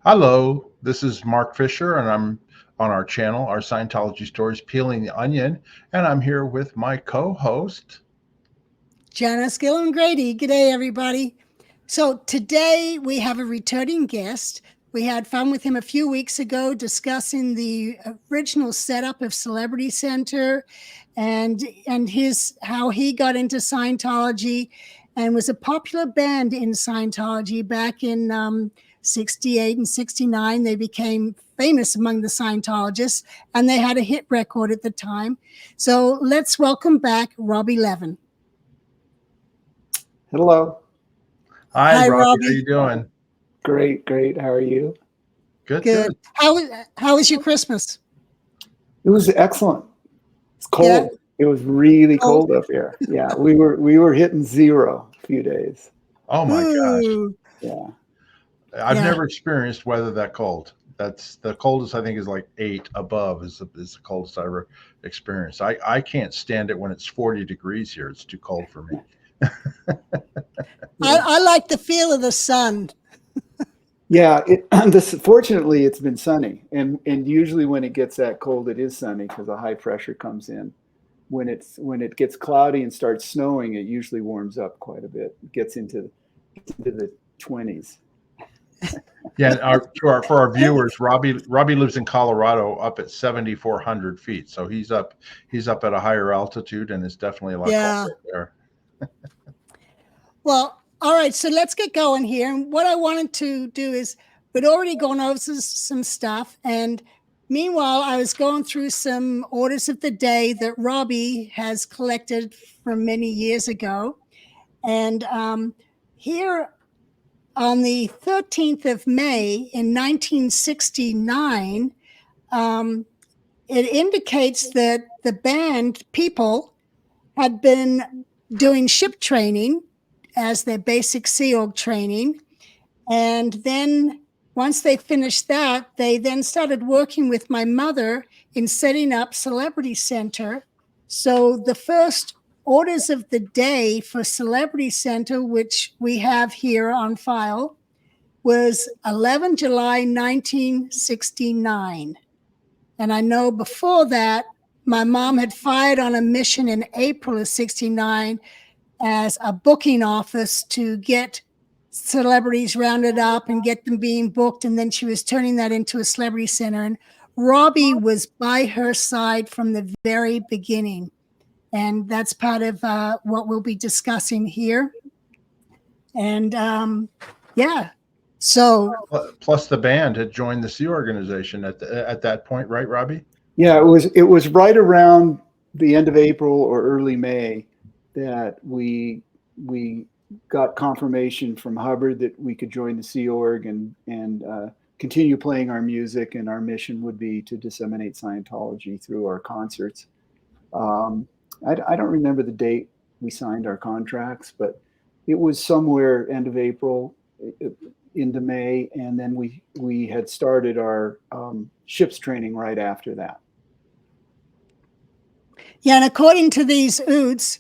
Hello, this is Mark Fisher, and I'm on our channel, our Scientology Stories Peeling the Onion, and I'm here with my co-host, Janis, Gillham, Grady. G'day, everybody. So today we have a returning guest. We had fun with him a few weeks ago discussing the original setup of Celebrity Centre and how he got into Scientology and was a popular band in Scientology back in 68 and 69. They became famous among the Scientologists, and they had a hit record at the time. So let's welcome back Robbie Levin. Hello. Hi, Robbie. Robbie. How you doing? Great. How are you? Good. How was your Christmas? It was excellent. It's cold. Yeah. It was really cold up here. Yeah, we were hitting 0 a few days. Oh my gosh. Yeah. I've never experienced weather that cold. That's the coldest I think is like 8 above is the coldest I ever experienced. I can't stand it when it's 40 degrees here. It's too cold for me. I like the feel of the sun. Yeah, fortunately it's been sunny, and usually when it gets that cold, it is sunny because the high pressure comes in. When it gets cloudy and starts snowing, it usually warms up quite a bit. It gets into the 20s. Yeah, for our viewers, Robbie lives in Colorado, up at 7,400 feet. So he's up at a higher altitude, and it's definitely a lot colder up there. Well, all right, so let's get going here. And what I wanted to do is, we'd already gone over some stuff, and meanwhile, I was going through some orders of the day that Robbie has collected from many years ago. And here on the 13th of May in 1969, it indicates that the band people had been doing ship training as their basic Sea Org training. And then once they finished that, they then started working with my mother in setting up Celebrity Centre. So the first orders of the day for Celebrity Centre, which we have here on file, was 11 July 1969. And I know before that, my mom had fired on a mission in April of 69 as a booking office to get celebrities rounded up and get them being booked. And then she was turning that into a Celebrity Centre. And Robbie was by her side from the very beginning. And that's part of what we'll be discussing here. And so. Plus the band had joined the Sea Organization at that point, right, Robbie? Yeah, it was right around the end of April or early May that we got confirmation from Hubbard that we could join the Sea Org and continue playing our music, and our mission would be to disseminate Scientology through our concerts. I don't remember the date we signed our contracts, but it was somewhere end of April into May, and then we had started our ships training right after that. Yeah, and according to these OODs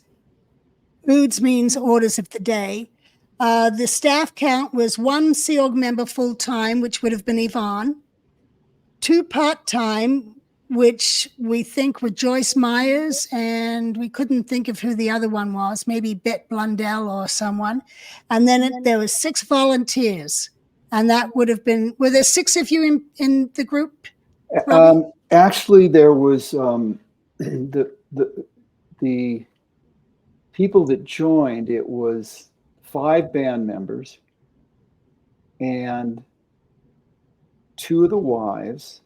means orders of the day, the staff count was 1 Sea Org member full-time, which would have been Yvonne, 2 part-time, which we think were Joyce Myers, and we couldn't think of who the other one was, maybe Bet Blundell or someone. And then there was 6 volunteers, and that would have been, were there 6 of you in the group? Actually, there was the people that joined, it was 5 band members and 2 of the wives.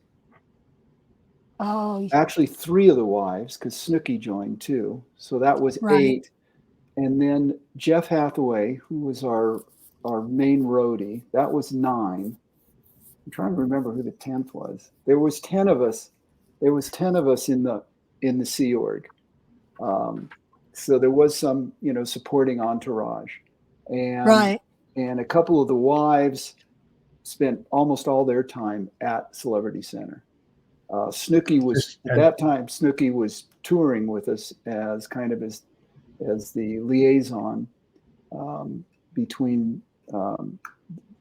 Oh, actually 3 of the wives, because Snooki joined too. So that was 8. And then Jeff Hathaway, who was our main roadie, that was 9. I'm trying to remember who the 10th was. There was 10 of us. There was 10 of us in the Sea Org. So there was some, supporting entourage, and a couple of the wives spent almost all their time at Celebrity Centre. Snooki was at that time. Snooki was touring with us as kind of as the liaison between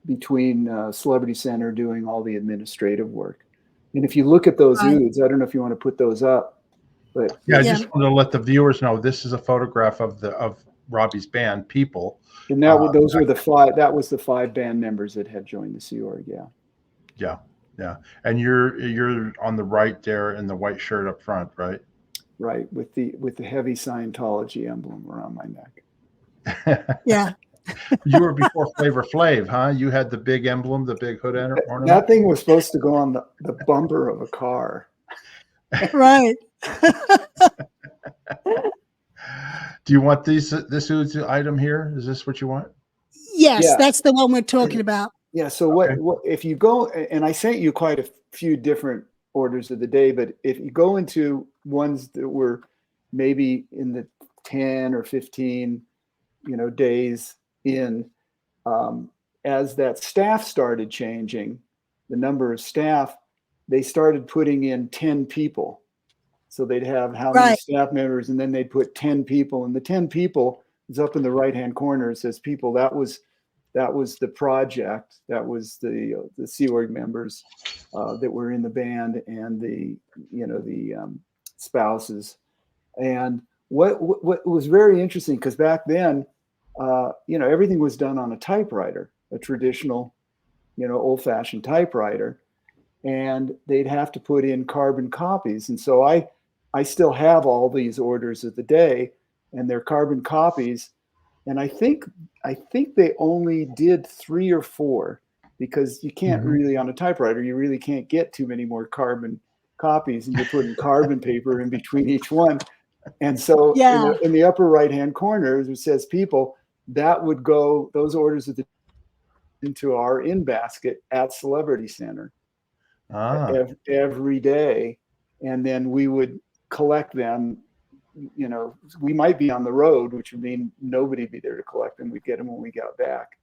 Celebrity Centre doing all the administrative work. And if you look at those oods, I don't know if you want to put those up, but yeah, I just want to let the viewers know this is a photograph of Robbie's band, People. And those were the five. That was the 5 band members that had joined the Sea Org. Yeah. Yeah. Yeah. And you're on the right there in the white shirt up front, right? Right. With the heavy Scientology emblem around my neck. Yeah. You were before Flavor Flav, huh? You had the big emblem, the big hood ornament. That thing was supposed to go on the bumper of a car. Right. Do you want this item here? Is this what you want? Yes, that's the one we're talking about. Yeah. So what if you go, and I sent you quite a few different orders of the day, but if you go into ones that were maybe in the 10 or 15, days in, as that staff started changing, the number of staff, they started putting in 10 people. So they'd have how many staff members, and then they'd put 10 people, and the 10 people is up in the right-hand corner. It says people. That was the project. That was the Sea Org members that were in the band, and the spouses. And what was very interesting, because back then, everything was done on a typewriter, a traditional, old-fashioned typewriter, and they'd have to put in carbon copies. And so I still have all these orders of the day, and they're carbon copies. And I think they only did 3 or 4, because you can't really, on a typewriter, you really can't get too many more carbon copies, and you're putting carbon paper in between each one. And so in the upper right-hand corner, it says people, that would go, those orders into our in basket at Celebrity Centre every day. And then we would collect them. We might be on the road, which would mean nobody'd be there to collect them. We'd get them when we got back.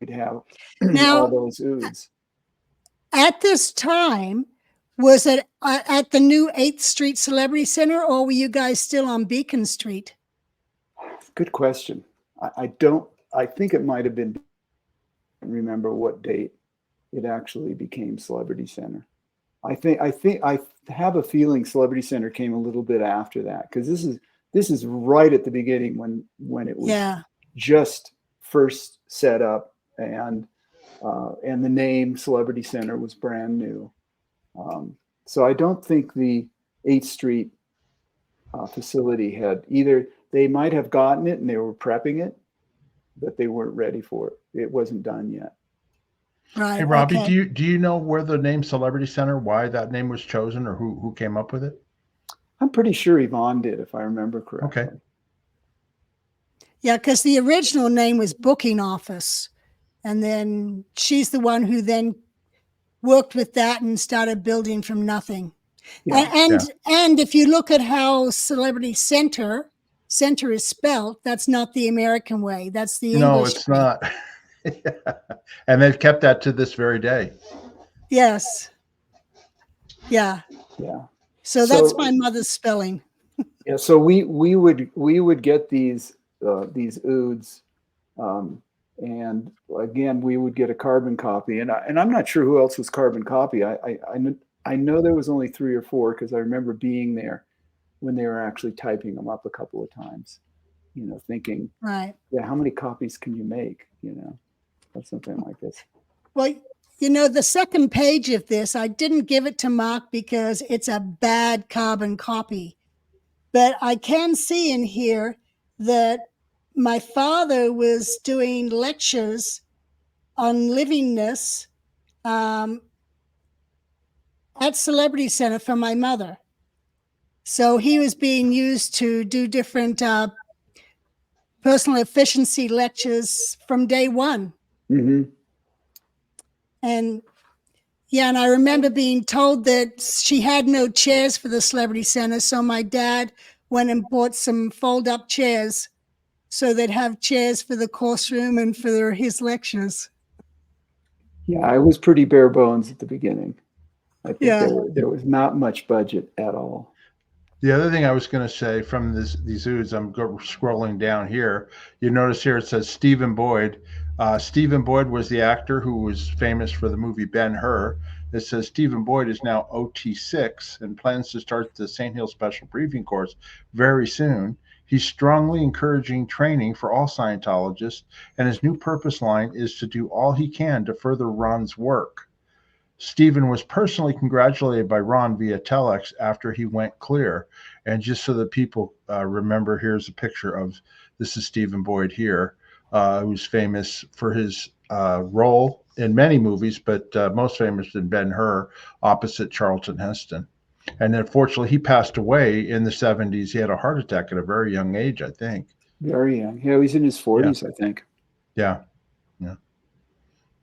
We'd have all those oods. At this time, was it at the new 8th Street Celebrity Centre, or were you guys still on Beacon Street? Good question. I think it might have been, I don't remember what date it actually became Celebrity Centre. I have a feeling Celebrity Centre came a little bit after that, because this is right at the beginning when it was just first set up, and the name Celebrity Centre was brand new. So I don't think the 8th Street facility had either. They might have gotten it and they were prepping it, but they weren't ready for it. It wasn't done yet. Right. Hey, Robbie, do you know where the name Celebrity Centre, why that name was chosen, or who came up with it? I'm pretty sure Yvonne did, if I remember correctly. Okay. Yeah, because the original name was Booking Office, and then she's the one who then worked with that and started building from nothing. Yeah. And if you look at how Celebrity Centre is spelled, that's not the American way. That's the English No, it's way. Not. And they've kept that to this very day. Yes. Yeah. Yeah. So that's my mother's spelling. Yeah. So we would get these oods, and again we would get a carbon copy, and I'm not sure who else was carbon copy. I know there was only 3 or 4, because I remember being there when they were actually typing them up a couple of times, thinking, how many copies can you make, or something like this. Well, the second page of this, I didn't give it to Mark because it's a bad carbon copy, but I can see in here that my father was doing lectures on livingness at Celebrity Centre for my mother. So he was being used to do different personal efficiency lectures from day one. Mm-hmm. And I remember being told that she had no chairs for the Celebrity Centre, so my dad went and bought some fold-up chairs so they'd have chairs for the course room and for his lectures. Yeah, I was pretty bare bones at the beginning. I think there was not much budget at all. The other thing I was going to say from these oods, I'm scrolling down here. You notice here it says Stephen Boyd, Stephen Boyd was the actor who was famous for the movie Ben-Hur. It says Stephen Boyd is now OT6 and plans to start the St. Hill Special Briefing Course very soon. He's strongly encouraging training for all Scientologists, and his new purpose line is to do all he can to further Ron's work. Stephen was personally congratulated by Ron via telex after he went clear. And just so that people remember, here's a picture of, this is Stephen Boyd here, who's famous for his role in many movies, but most famous in Ben-Hur, opposite Charlton Heston. And unfortunately, he passed away in the 70s. He had a heart attack at a very young age, I think. Very young. Yeah, he's in his 40s, I think. Yeah. Yeah.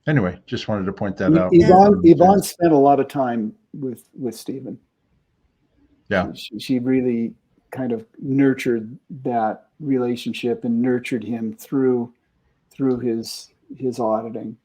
Anyway, just wanted to point that out. Yvonne spent a lot of time with Stephen. Yeah. She really kind of nurtured that relationship and nurtured him through his auditing.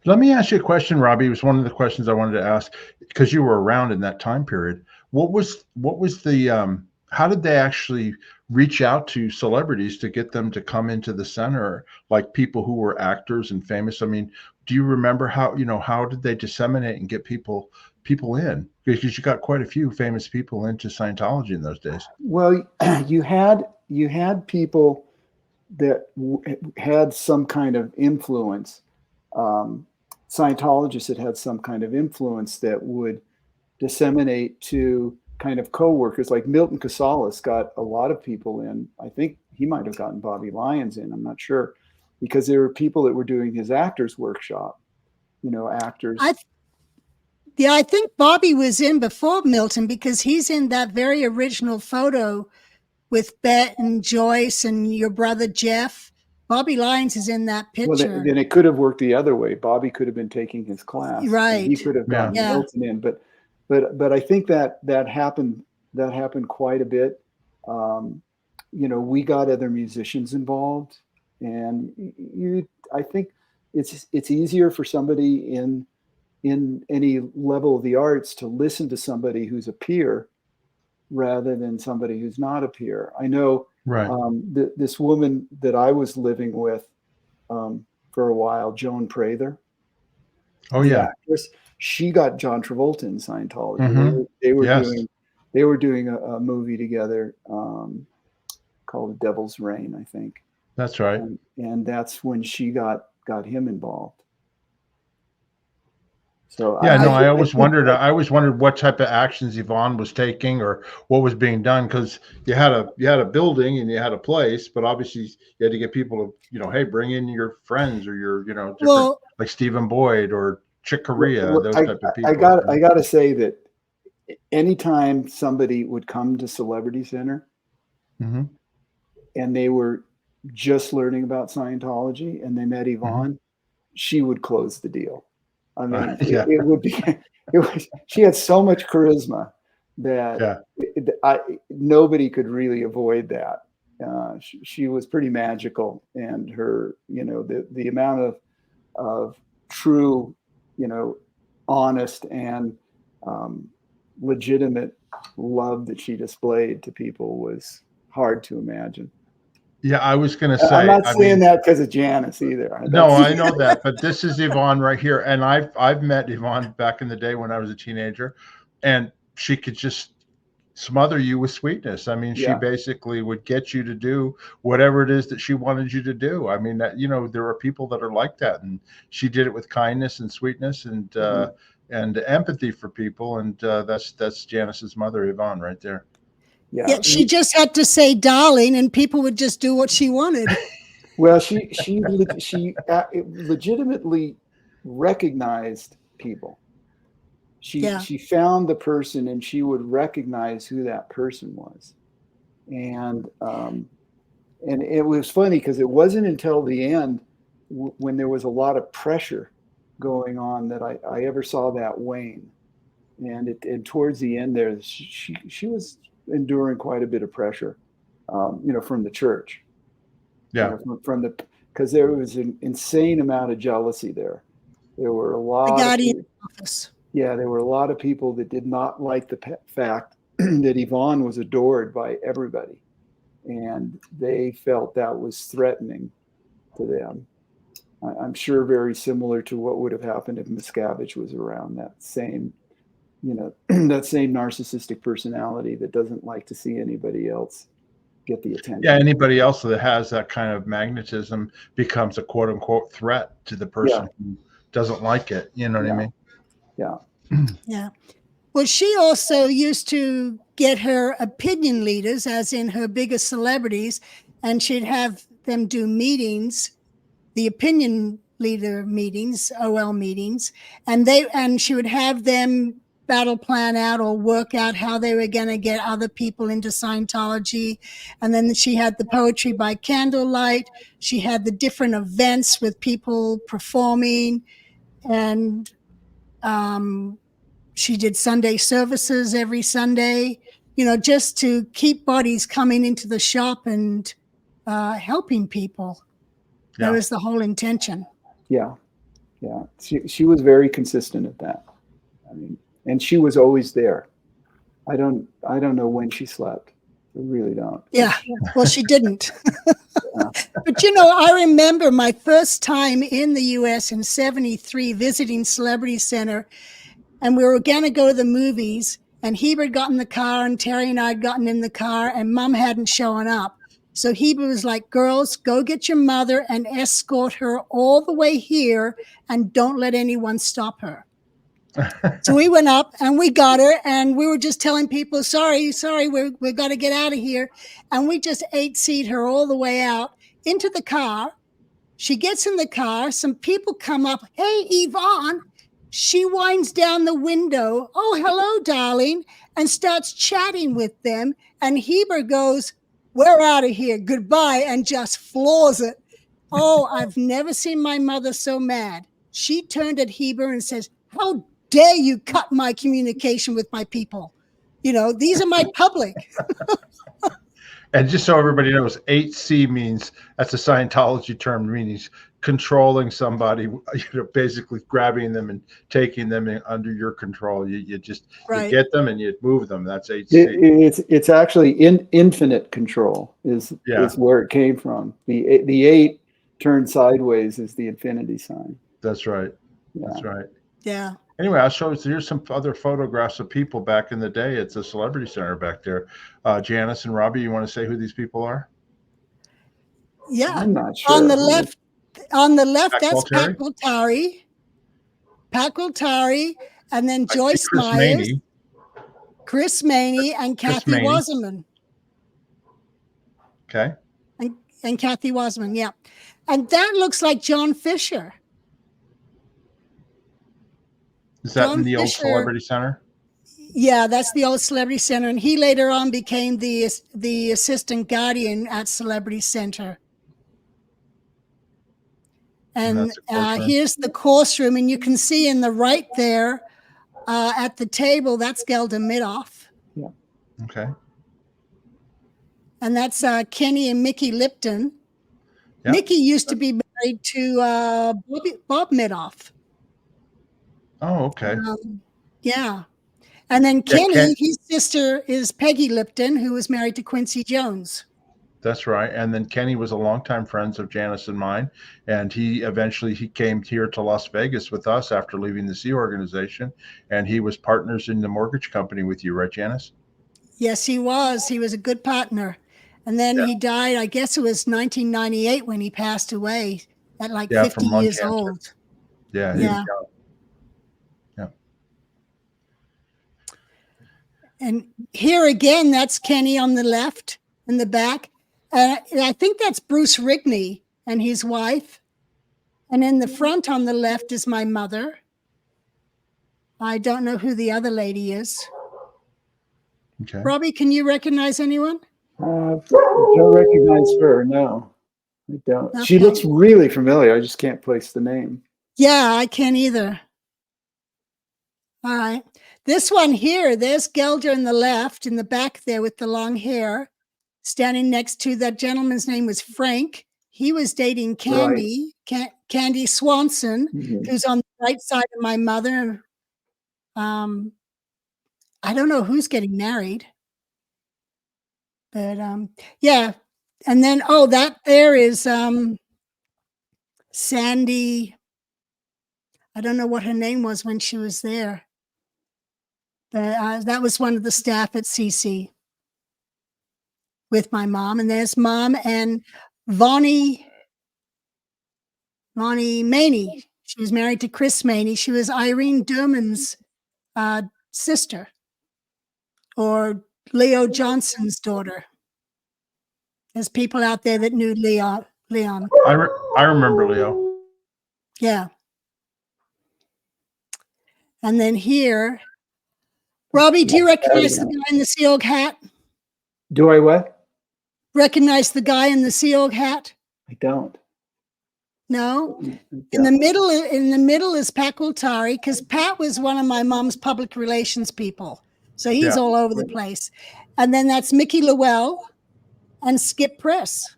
Let me ask you a question, Robbie. It was one of the questions I wanted to ask because you were around in that time period. What was the how did they actually reach out to celebrities to get them to come into the center, like people who were actors and famous? I mean, do you remember how did they disseminate and get people in? Because you got quite a few famous people into Scientology in those days. Well, you had people that had some kind of influence. Scientologists that had some kind of influence that would disseminate to kind of co-workers. Like Milton Casalis got a lot of people in. I think he might have gotten Bobby Lyons in, I'm not sure, because there were people that were doing his actors workshop, actors. I think Bobby was in before Milton, because he's in that very original photo with Bet and Joyce and your brother Geoff. Bobby Lyons is in that picture. Well, then it could have worked the other way. Bobby could have been taking his class. Right. He could have gotten Milton in, but I think that happened quite a bit. We got other musicians involved, and I think it's easier for somebody in any level of the arts to listen to somebody who's a peer rather than somebody who's not a peer. I know this woman that I was living with for a while, Joan Prather. Oh yeah, actress, she got John Travolta in Scientology. Mm-hmm. They were doing a movie together called Devil's Reign, I think. That's right. And that's when she got him involved. So yeah, I always wondered what type of actions Yvonne was taking or what was being done, because you had a building and you had a place, but obviously you had to get people to hey, bring in your friends or your different, like Stephen Boyd or Chick Corea, those type of people. I got to say that anytime somebody would come to Celebrity Centre mm-hmm. and they were just learning about Scientology and they met Yvonne, mm-hmm. she would close the deal. I mean, it would be. She had so much charisma that nobody could really avoid that. She was pretty magical, and her, the amount of true, honest and legitimate love that she displayed to people was hard to imagine. Yeah, I was going to say. I'm not saying that because of Janis either. No, I know that, but this is Yvonne right here, and I've met Yvonne back in the day when I was a teenager, and she could just smother you with sweetness. I mean, she basically would get you to do whatever it is that she wanted you to do. I mean, that there are people that are like that, and she did it with kindness and sweetness and and empathy for people, and that's Janis's mother, Yvonne, right there. Yeah, she just had to say "darling," and people would just do what she wanted. Well, she legitimately recognized people. She found the person, and she would recognize who that person was, and it was funny because it wasn't until the end when there was a lot of pressure going on that I ever saw that wane, and towards the end there, she was enduring quite a bit of pressure, from the church. Yeah. Because there was an insane amount of jealousy there. There were a lot. The Guardian office. Yeah, there were a lot of people that did not like the fact that Yvonne was adored by everybody, and they felt that was threatening to them. I'm sure very similar to what would have happened if Miscavige was around. That same, that same narcissistic personality that doesn't like to see anybody else get the attention. Yeah, anybody else that has that kind of magnetism becomes a quote unquote threat to the person who doesn't like it. You know what I mean? Yeah. Yeah. Well, she also used to get her opinion leaders, as in her biggest celebrities, and she'd have them do meetings, the opinion leader meetings, OL meetings, and she would have them battle plan out or work out how they were going to get other people into Scientology. And then she had the poetry by candlelight. She had the different events with people performing, and she did Sunday services every Sunday, just to keep bodies coming into the shop and helping people. Yeah. That was the whole intention. Yeah. Yeah. She was very consistent at that. I mean, and she was always there. I don't know when she slept. I really don't. Yeah. Well, she didn't. But, I remember my first time in the US in 73 visiting Celebrity Centre, and we were going to go to the movies, and Heber got in the car and Terry and I had gotten in the car, and Mom hadn't shown up. So Heber was like, girls, go get your mother and escort her all the way here and don't let anyone stop her. So we went up and we got her, and we were just telling people, sorry, we've got to get out of here. And we just 8-seat her all the way out into the car. She gets in the car. Some people come up. Hey, Yvonne. She winds down the window. Oh, hello, darling. And starts chatting with them. And Heber goes, we're out of here. Goodbye. And just floors it. Oh, I've never seen my mother so mad. She turned at Heber and says, how dare you cut my communication with my people? These are my public. And just so everybody knows, 8C means, that's a Scientology term, meaning controlling somebody, basically grabbing them and taking them under your control. You just you get them and you move them. That's 8C. It's actually infinite control is where it came from. The 8 turned sideways is the infinity sign. That's right. Yeah. That's right. Yeah. Anyway, I'll show you. Here's some other photographs of people back in the day. It's a Celebrity Center back there. Janis and Robbie, you want to say who these people are? Yeah. I'm not sure. On the left, that's Pat Gualtieri, and then Joyce Myers, Chris Maney, and Kathy Wasserman. Okay. And Kathy Wasserman, yeah. And that looks like John Fisher. Is that in the old Celebrity Center? Yeah, that's the old Celebrity Center. And he later on became the assistant guardian at Celebrity Center. And here's the course room. And you can see in the right there at the table, that's Gelda Midoff. Yeah. Okay. And that's Kenny and Mickey Lipton. Yep. Mickey used to be married to Bob Midoff. Oh, okay. Yeah. And then Kenny, his sister is Peggy Lipton, who was married to Quincy Jones. That's right. And then Kenny was a longtime friend of Janis and mine. And he came here to Las Vegas with us after leaving the Sea Organization. And he was partners in the mortgage company with you, right, Janis? Yes, he was. He was a good partner. And then he died, I guess it was 1998 when he passed away at 50 years old. Yeah. Yeah. And here again, that's Kenny on the left in the back. I think that's Bruce Rigney and his wife. And in the front on the left is my mother. I don't know who the other lady is. Okay. Robbie, can you recognize anyone? I don't recognize her. No, I don't. Okay. She looks really familiar. I just can't place the name. Yeah, I can't either. All right. This one here, there's Gelder in the left, in the back there with the long hair, standing next to that gentleman's name was Frank. He was dating Candy, Candy Swanson, who's on the right side of my mother. I don't know who's getting married. But yeah. And then, that there is Sandy, I don't know what her name was when she was there. That was one of the staff at CC with my mom. And there's Mom and Vonnie Maney. She was married to Chris Maney. She was Irene Derman's sister, or Leo Johnson's daughter. There's people out there that knew Leon. I remember Leo. Yeah. And then here, Robbie, do you recognize the guy in the Sea Org hat? Do I what? Recognize the guy in the Sea Org hat? I don't. No. Yeah. In the middle is Pat Gualtari, because Pat was one of my mom's public relations people. So he's all over the place. And then that's Mickey Llewell and Skip Press.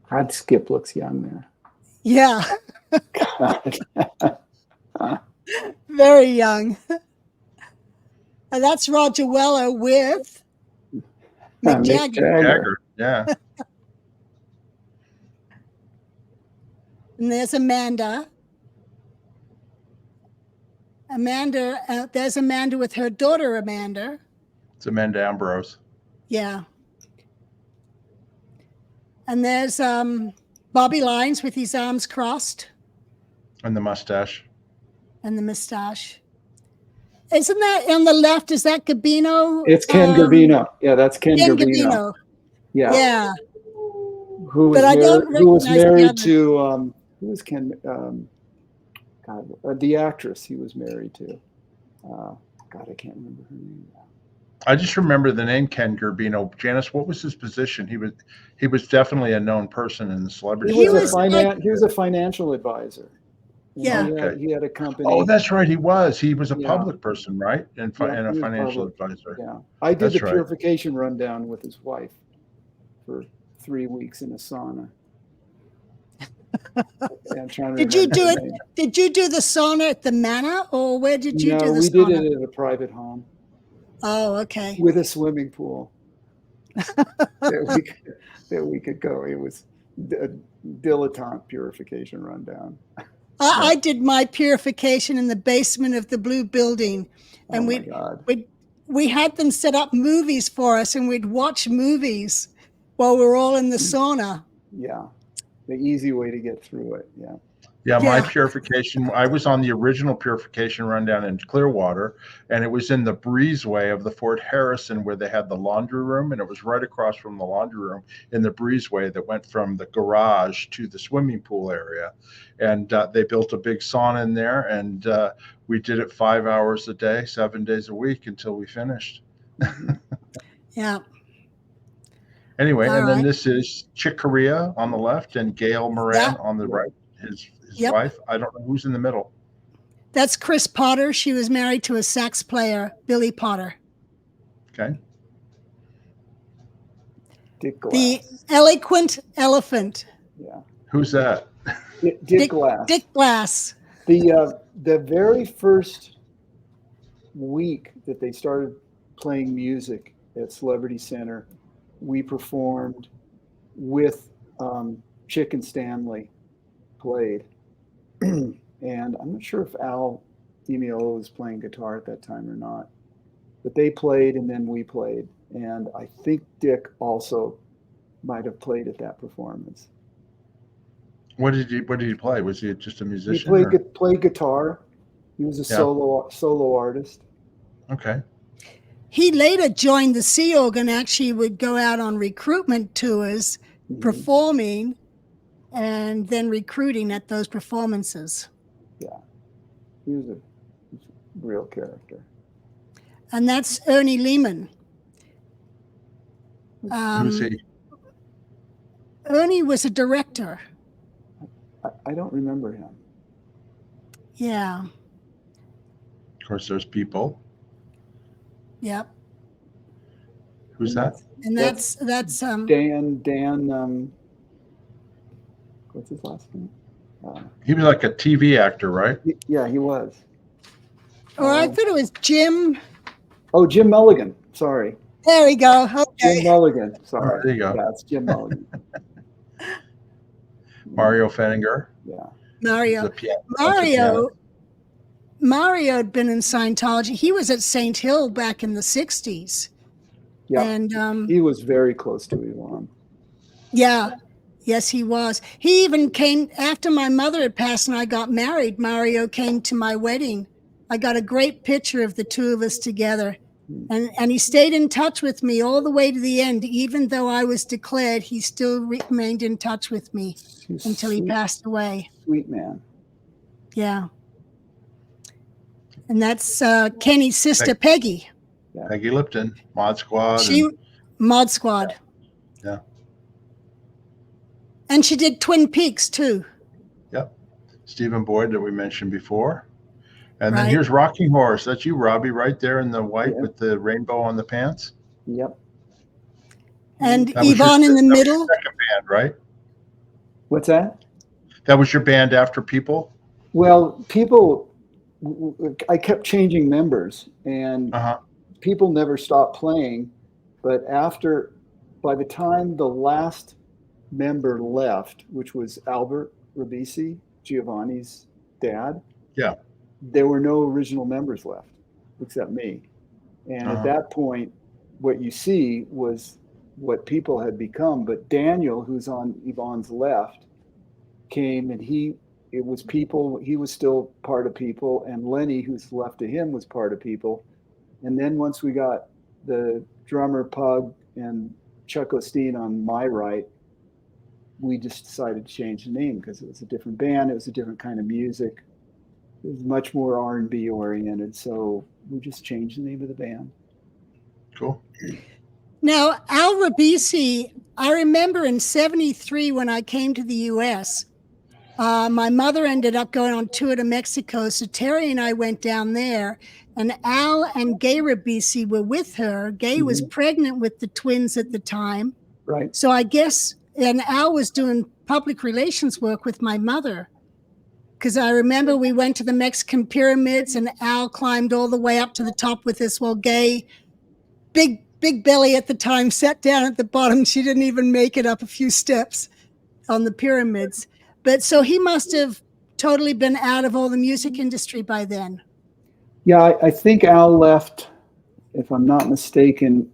God, Skip looks young there. Yeah. God. Very young. And that's Roger Weller with Mick Jagger. Yeah. And there's Amanda. There's Amanda with her daughter, Amanda. It's Amanda Ambrose. Yeah. And there's Bobby Lyons with his arms crossed. And the mustache. And the mustache. Isn't that on the left? Is that Gabino? It's Ken Gabino. Yeah, that's Ken Gabino. Yeah. Yeah. Who was married to who was Ken? The actress he was married to. God, I can't remember her name now. I just remember the name Ken Gabino. Janis, what was his position? He was definitely a known person in the celebrity. He was a financial advisor. Yeah. He had a company. Oh, that's right. He was a public person, right? And a financial advisor. Yeah. I did the purification rundown with his wife for 3 weeks in a sauna. Did you do it? Did you do the sauna at the Manor, or where did you do the sauna? No, we did it at a private home. Oh, okay. With a swimming pool that we could go. It was a dilettante purification rundown. I did my purification in the basement of the Blue Building, and we had them set up movies for us, and we'd watch movies while we were all in the sauna. Yeah, the easy way to get through it. Yeah, my purification, I was on the original purification rundown in Clearwater, and it was in the breezeway of the Fort Harrison where they had the laundry room, and it was right across from the laundry room in the breezeway that went from the garage to the swimming pool area. And they built a big sauna in there, and we did it 5 hours a day, 7 days a week until we finished. Yeah. Anyway, then this is Chick Corea on the left and Gail Moran on the right. His wife. I don't know who's in the middle. That's Chris Potter. She was married to a sax player, Billy Potter. Okay. Dick Glass. The eloquent elephant. Yeah. Who's that? Dick Glass. Dick Glass. The very first week that they started playing music at Celebrity Centre, we performed with Chick and Stanley played. And I'm not sure if Al DiMeola was playing guitar at that time or not, but they played and then we played. And I think Dick also might have played at that performance. What did he play? Was he just a musician? He played guitar. He was a solo artist. Okay. He later joined the Sea Org and actually would go out on recruitment tours, performing and then recruiting at those performances. Yeah. He was a real character. And that's Ernie Lehman. Who's he? Ernie was a director. I don't remember him. Yeah. Of course, there's people. Yep. Who's that? And that's Dan. What's his last name? He was like a TV actor, right? Yeah, he was. Or I thought it was Jim. Oh, Jim Mulligan. Sorry. There we go. Okay. Jim Mulligan. Sorry. Oh, there you go. Yeah, it's Jim Mulligan. Mario Fettinger. Yeah. Mario. Mario had been in Scientology. He was at St. Hill back in the 60s. Yeah. And he was very close to Yvonne. Yeah. Yes, he was. He even came after my mother had passed and I got married. Mario came to my wedding. I got a great picture of the two of us together. And he stayed in touch with me all the way to the end. Even though I was declared, he still remained in touch with me until he passed away. Sweet man. Yeah. And that's Kenny's sister, Peggy. Yeah. Peggy Lipton, Mod Squad. Mod Squad. Yeah. And she did Twin Peaks too. Yep. Stephen Boyd that we mentioned before. And then here's Rocking Horse. That's you, Robbie, right there in the white with the rainbow on the pants. Yep. And Yvonne in the middle. Second band, right? What's that? That was your band after People? Well, I kept changing members, and People never stopped playing. But by the time the last member left, which was Albert Ribisi, Giovanni's dad, there were no original members left except me. And at that point, what you see was what People had become. But Daniel, who's on Yvonne's left, came, and it was People. He was still part of People, and Lenny, who's left to him, was part of People. And then once we got the drummer Pug and Chuck Osteen on my right, we just decided to change the name because it was a different band. It was a different kind of music. It was much more R&B oriented. So we just changed the name of the band. Cool. Now, Al Ribisi, I remember in 73 when I came to the U.S., my mother ended up going on tour to Mexico. So Terry and I went down there, and Al and Gay Ribisi were with her. Gay was pregnant with the twins at the time. Right. So I guess, and Al was doing public relations work with my mother. Because I remember we went to the Mexican pyramids and Al climbed all the way up to the top with us while Gay, big belly at the time, sat down at the bottom. She didn't even make it up a few steps on the pyramids. But so he must have totally been out of all the music industry by then. Yeah, I think Al left, if I'm not mistaken,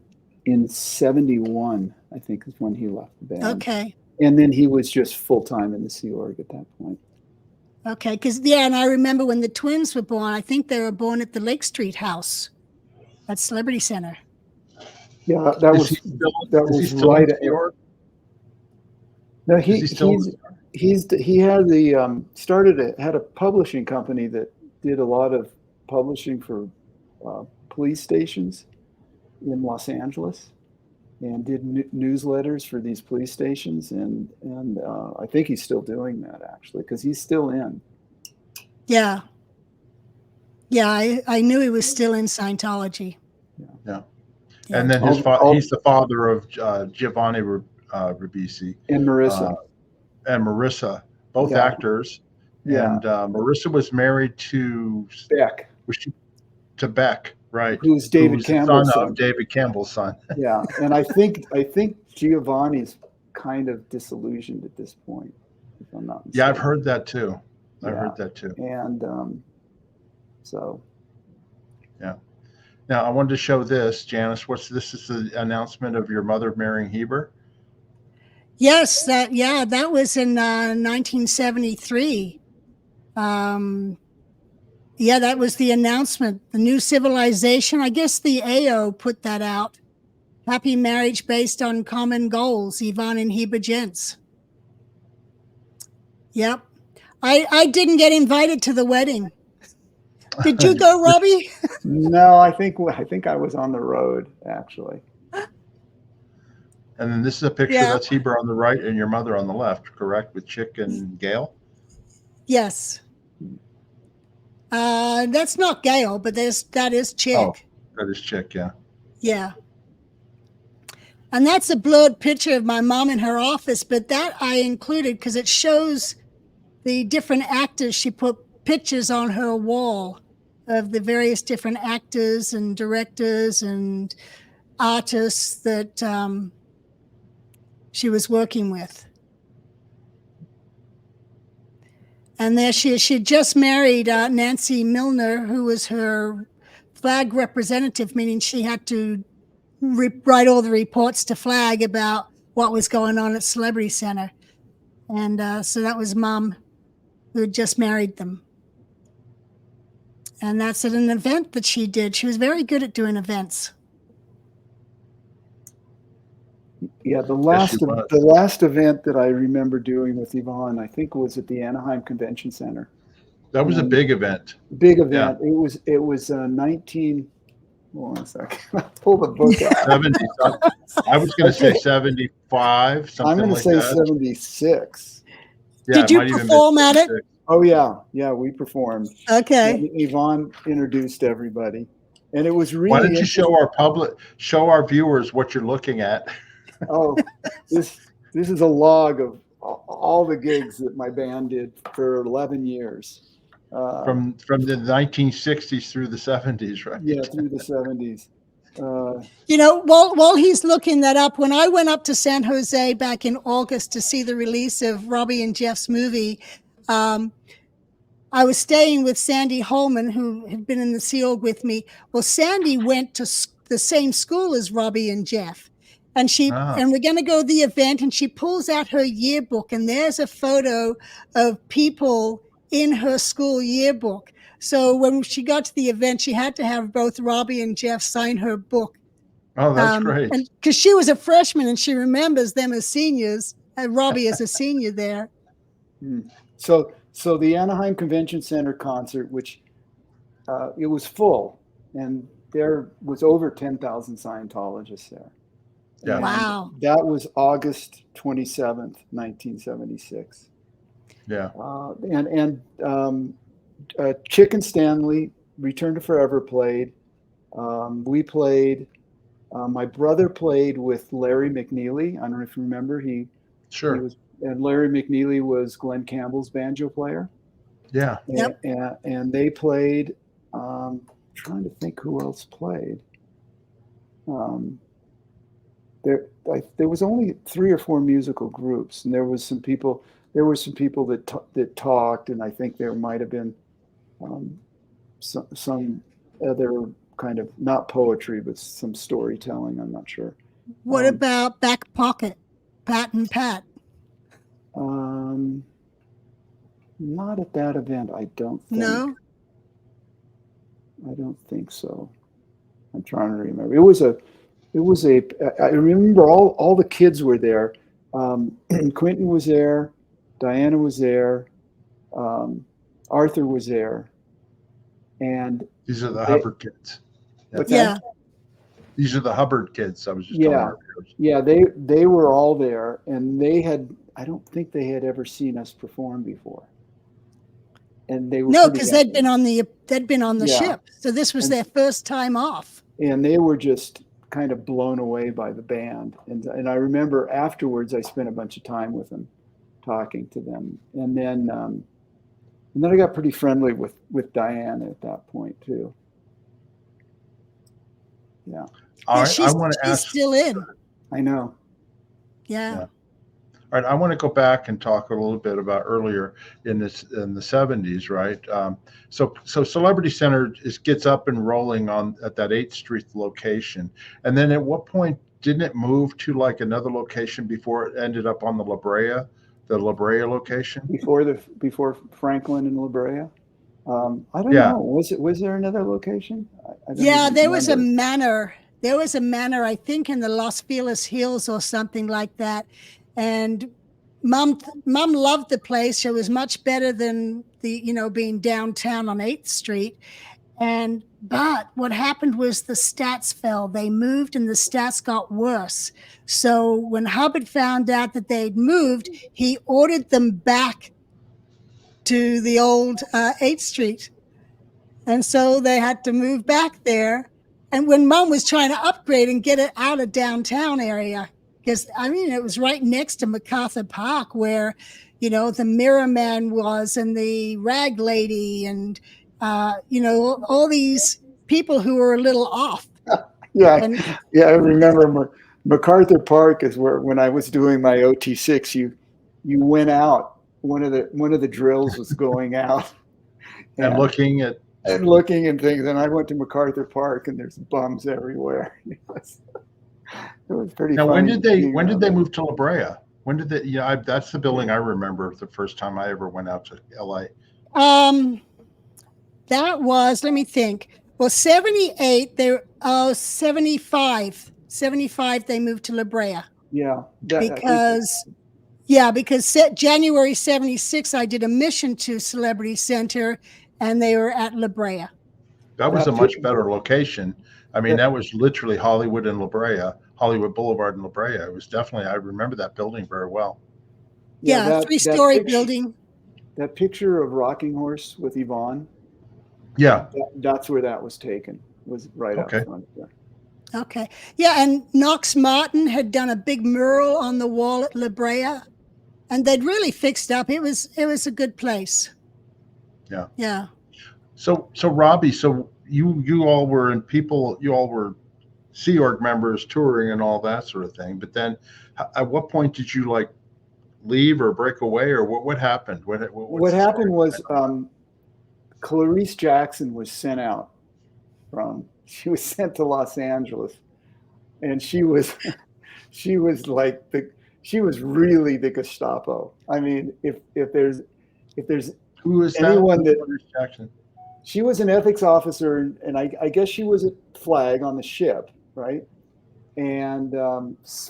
in 71, I think is when he left the band. Okay. And then he was just full-time in the Sea Org at that point. Okay, because, and I remember when the twins were born, I think they were born at the Lake Street house at Celebrity Centre. Yeah, that was right at your. No, he had a publishing company that did a lot of publishing for police stations in Los Angeles, and did newsletters for these police stations, and I think he's still doing that actually because he's still in. Yeah. I knew he was still in Scientology. Yeah. And then he's the father of Giovanni Ribisi and Marissa. Both actors. Yeah. And Marissa was married to Beck. To Beck, right? Who's David Campbell's son. David Campbell's son. Yeah, and I think Giovanni's kind of disillusioned at this point, if I'm not mistaken. Yeah, I've heard that too. And so. Yeah. Now I wanted to show this, Janis. This is the announcement of your mother marrying Heber. Yes, that was in 1973. That was the announcement. The new civilization. I guess the AO put that out. Happy marriage based on common goals. Yvonne and Heber Jentzsch. Yep. I didn't get invited to the wedding. Did you go, Robbie? No, I think I was on the road actually. And then this is a picture. That's Heber on the right and your mother on the left, correct? With Chick and Gail. Yes. That's not Gail, but that is Chick. Oh, that is Chick, yeah. Yeah. And that's a blurred picture of my mom in her office, but that I included because it shows the different actors. She put pictures on her wall of the various different actors and directors and artists that she was working with. And there she just married Nancy Milner, who was her flag representative, meaning she had to write all the reports to Flag about what was going on at Celebrity Centre. And so that was Mom, who had just married them. And that's at an event that she did. She was very good at doing events. Yeah, the last event that I remember doing with Yvonne, I think, was at the Anaheim Convention Center. That was a big event. Big event. Yeah. It was 19. Hold on a second. Pull the book out. 70. I was going to say 75. Something I'm going to say that. 76. Yeah, did you perform at it? Oh yeah, we performed. Okay. And Yvonne introduced everybody, and it was really. Why don't you show our viewers what you're looking at? Oh, this is a log of all the gigs that my band did for 11 years. From the 1960s through the 70s, right? Yeah, through the 70s. While he's looking that up, when I went up to San Jose back in August to see the release of Robbie and Geoff's movie, I was staying with Sandy Holman, who had been in the Sea Org with me. Well, Sandy went to the same school as Robbie and Geoff. And and we're going to go to the event, and she pulls out her yearbook, and there's a photo of people in her school yearbook. So when she got to the event, she had to have both Robbie and Geoff sign her book. Oh, that's great. Because she was a freshman, and she remembers them as seniors, and Robbie as a senior there. So the Anaheim Convention Center concert, which it was full, and there was over 10,000 Scientologists there. Yeah. And wow. That was August 27th, 1976. Yeah. And Chick and Stanley, Return to Forever played. We played. My brother played with Larry McNeely. I don't know if you remember. Sure. He was, and Larry McNeely was Glenn Campbell's banjo player. Yeah. And they played. Trying to think who else played. There was only 3 or 4 musical groups, and there were some people that talked, and I think there might have been some other kind of, not poetry, but some storytelling. I'm not sure. What about Back Pocket, Pat and Pat? Not at that event, I don't think. No? I don't think so. I'm trying to remember. I remember all the kids were there. Quentin was there, Diana was there, Arthur was there, and these are the Hubbard kids. Yeah. These are the Hubbard kids. I was just talking about. Yeah, they were all there, and I don't think they had ever seen us perform before. And they were because they'd been on the ship, so this was their first time off. And they were just kind of blown away by the band. And I remember afterwards, I spent a bunch of time with them, talking to them. And then I got pretty friendly with Diane at that point too. Yeah. All right. She's still in. I know. Yeah. All right, I want to go back and talk a little bit about earlier in the 70s, right? So Celebrity Centre gets up and rolling at that 8th Street location, and then at what point didn't it move to like another location before it ended up on the La Brea location? Before Franklin and La Brea. I don't know. Was there another location? There was a manor. There was a manor, I think, in the Los Feliz Hills or something like that. And Mom loved the place. It was much better than being downtown on 8th Street. But what happened was the stats fell. They moved and the stats got worse. So when Hubbard found out that they'd moved, he ordered them back to the old 8th Street. And so they had to move back there. And when Mom was trying to upgrade and get it out of downtown area, because, it was right next to MacArthur Park where, the Mirror Man was and the Rag Lady and, all these people who were a little off. I remember MacArthur Park is where, when I was doing my OT6, you went out one of the drills was going out and looking and things. And I went to MacArthur Park, and there's bums everywhere. It was pretty now, funny. when did they move to La Brea? When did they? Yeah, that's the building I remember the first time I ever went out to LA. That was, let me think. Well, 78, 75 they moved to La Brea. Yeah. Because January 76, I did a mission to Celebrity Centre, and they were at La Brea. That was a much better location. I mean, that was literally Hollywood and La Brea, Hollywood Boulevard and La Brea. It was definitely, I remember that building very well. Yeah, three-story building. That picture of Rocking Horse with Yvonne. Yeah. That's where that was taken, was right up front there. Okay. Yeah, and Knox Martin had done a big mural on the wall at La Brea, and they'd really fixed up. It was a good place. Yeah. Yeah. So Robbie, so you all were you all were Sea Org members touring and all that sort of thing. But then at what point did you like leave or break away, or what happened? What happened was Clarice Jackson was sent out she was sent to Los Angeles, and she was really the Gestapo. I mean, if there's who is anyone that? Jackson? She was an ethics officer, and I guess she was a flag on the ship, right? And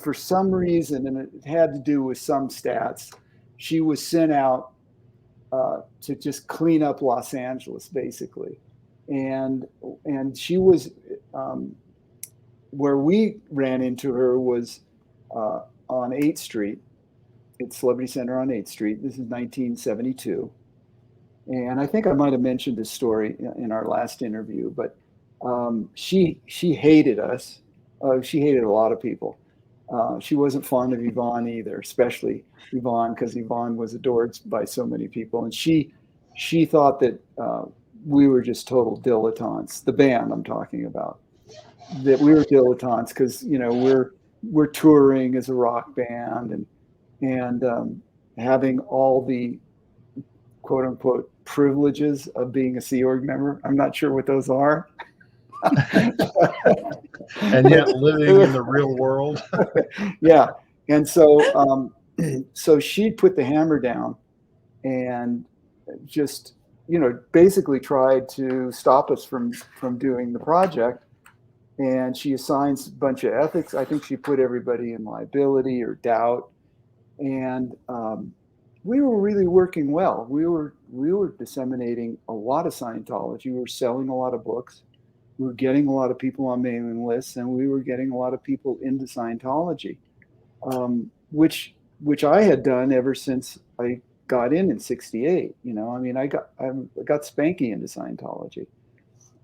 for some reason, and it had to do with some stats, she was sent out to just clean up Los Angeles, basically. And she was where we ran into her was on 8th Street. It's Celebrity Centre on 8th Street. This is 1972. And I think I might have mentioned this story in our last interview, but she hated us. She hated a lot of people. She wasn't fond of Yvonne either, especially Yvonne, because Yvonne was adored by so many people. And she thought that we were just total dilettantes. The band I'm talking about, that we were dilettantes because we're touring as a rock band and having all the quote unquote privileges of being a Sea Org member. I'm not sure what those are. And yet living in the real world. Yeah. And so so she put the hammer down and just basically tried to stop us from doing the project. And she assigns a bunch of ethics. I think she put everybody in liability or doubt. And we were really working well. We were disseminating a lot of Scientology. We were selling a lot of books. We were getting a lot of people on mailing lists, and we were getting a lot of people into Scientology, which I had done ever since I got in '68. I mean, I got Spanky into Scientology,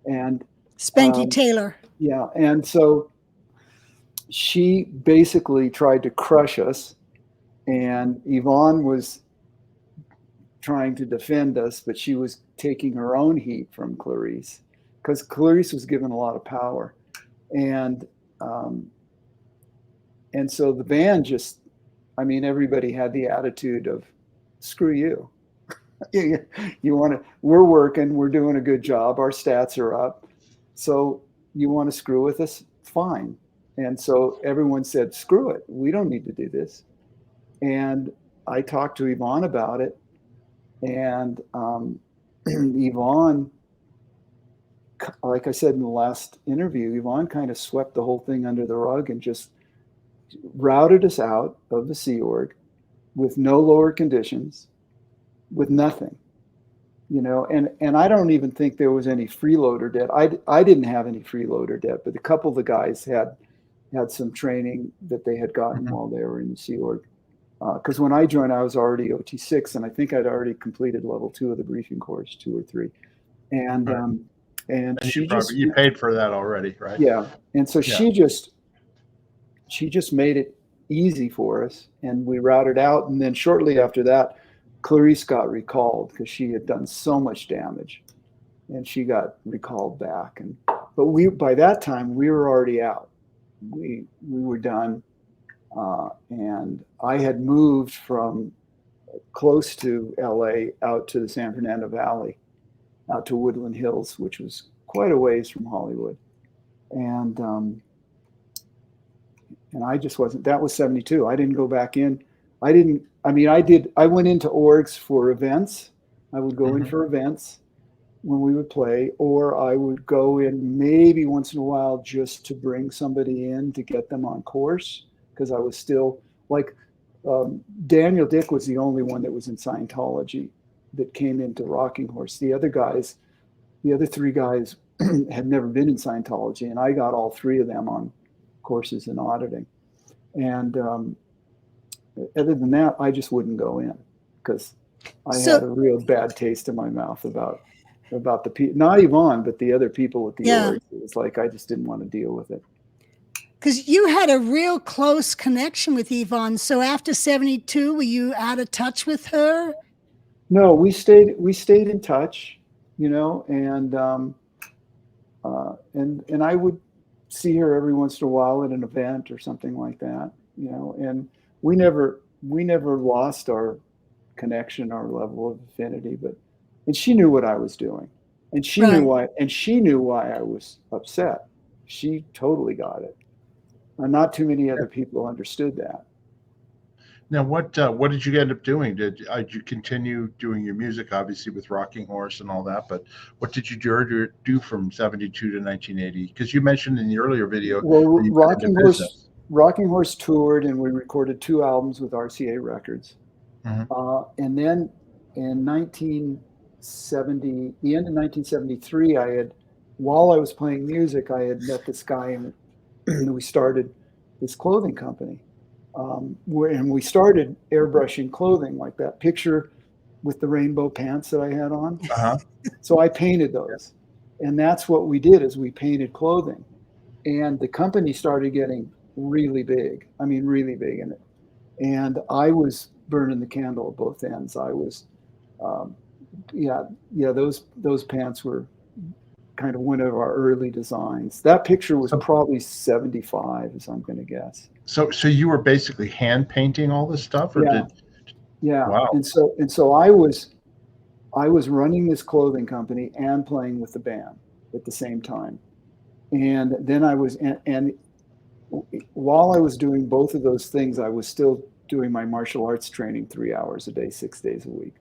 and Spanky Taylor. Yeah, and so she basically tried to crush us, and Yvonne was trying to defend us, but she was taking her own heat from Clarice, because Clarice was given a lot of power, and so the band just, I mean, everybody had the attitude of, screw you. We're working, we're doing a good job, our stats are up, so you want to screw with us, fine. And so everyone said, screw it, we don't need to do this. And I talked to Yvonne about it, and Yvonne, like I said in the last interview, Yvonne kind of swept the whole thing under the rug and just routed us out of the Sea Org with no lower conditions, with nothing, and I don't even think there was any freeloader debt. I didn't have any freeloader debt, but a couple of the guys had some training that they had gotten while they were in the Sea Org. Because when I joined, I was already OT6, and I think I'd already completed level 2 of the briefing course, 2 or 3. And right. And you paid for that already, right? Yeah. And so she just made it easy for us, and we routed out. And then shortly after that, Clarice got recalled because she had done so much damage, and she got recalled back. But by that time we were already out. We were done. And I had moved from close to LA, out to the San Fernando Valley, out to Woodland Hills, which was quite a ways from Hollywood. And I just wasn't, that was 72. I didn't go back in. I went into orgs for events. I would go in for events when we would play, or I would go in maybe once in a while just to bring somebody in to get them on course, because I was still like, Daniel Dick was the only one that was in Scientology that came into Rocking Horse. The other three guys had never been in Scientology, and I got all three of them on courses in auditing. And other than that, I just wouldn't go in, because I had a real bad taste in my mouth about the people, not Yvonne, but the other people at the org. It was like, I just didn't want to deal with it. Because you had a real close connection with Yvonne. So after 72, were you out of touch with her? No, we stayed in touch, and I would see her every once in a while at an event or something like that, and we never lost our connection, our level of affinity, and she knew what I was doing, and she knew why I was upset. She totally got it. And not too many other people understood that. Now, what did you end up doing? Did you continue doing your music, obviously with Rocking Horse and all that? But what did you do from 72 to 1980? Because you mentioned in the earlier video. Well, Rocking Horse toured, and we recorded 2 albums with RCA Records. And then in the end of 1973, while I was playing music, I had met this guy, and we started this clothing company. And we started airbrushing clothing, like that picture with the rainbow pants that I had on. So I painted those. And that's what we did, is we painted clothing. And the company started getting really big. I mean, really big in it. And I was burning the candle at both ends. I was, those pants were kind of one of our early designs. That picture was probably 75, as I'm going to guess. So you were basically hand painting all this stuff, or Wow. And so I was running this clothing company and playing with the band at the same time. And then and while I was doing both of those things, I was still doing my martial arts training 3 hours a day, 6 days a week.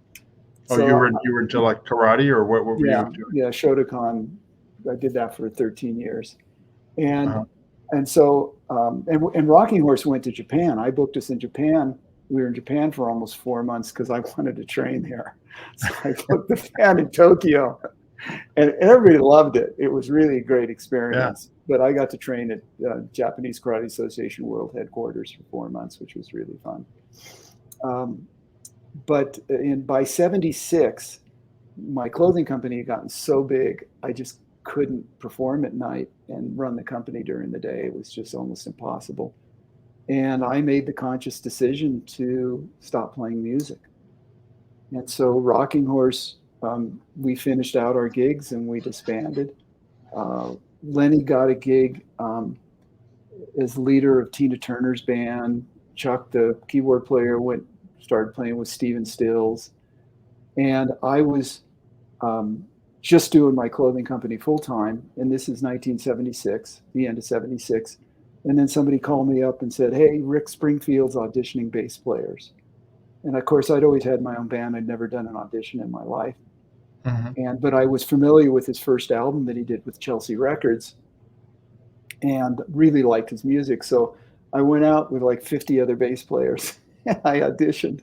Oh, so you were into like karate, or what were you doing? Yeah, Shotokan. I did that for 13 years. And so Rocking Horse went to Japan. I booked us in Japan. We were in Japan for almost 4 months because I wanted to train there. So I booked the band in Tokyo, and everybody loved it. It was really a great experience. But I got to train at Japanese Karate Association World Headquarters for 4 months, which was really fun. But by 76, my clothing company had gotten so big, I just couldn't perform at night and run the company during the day. It was just almost impossible. And I made the conscious decision to stop playing music. And so Rocking Horse, we finished out our gigs and we disbanded. Lenny got a gig as leader of Tina Turner's band. Chuck, the keyboard player, started playing with Stephen Stills. And I was just doing my clothing company full time. And this is 1976, the end of 76. And then somebody called me up and said, "Hey, Rick Springfield's auditioning bass players." And of course, I'd always had my own band. I'd never done an audition in my life. But I was familiar with his first album that he did with Chelsea Records and really liked his music. So I went out with like 50 other bass players and I auditioned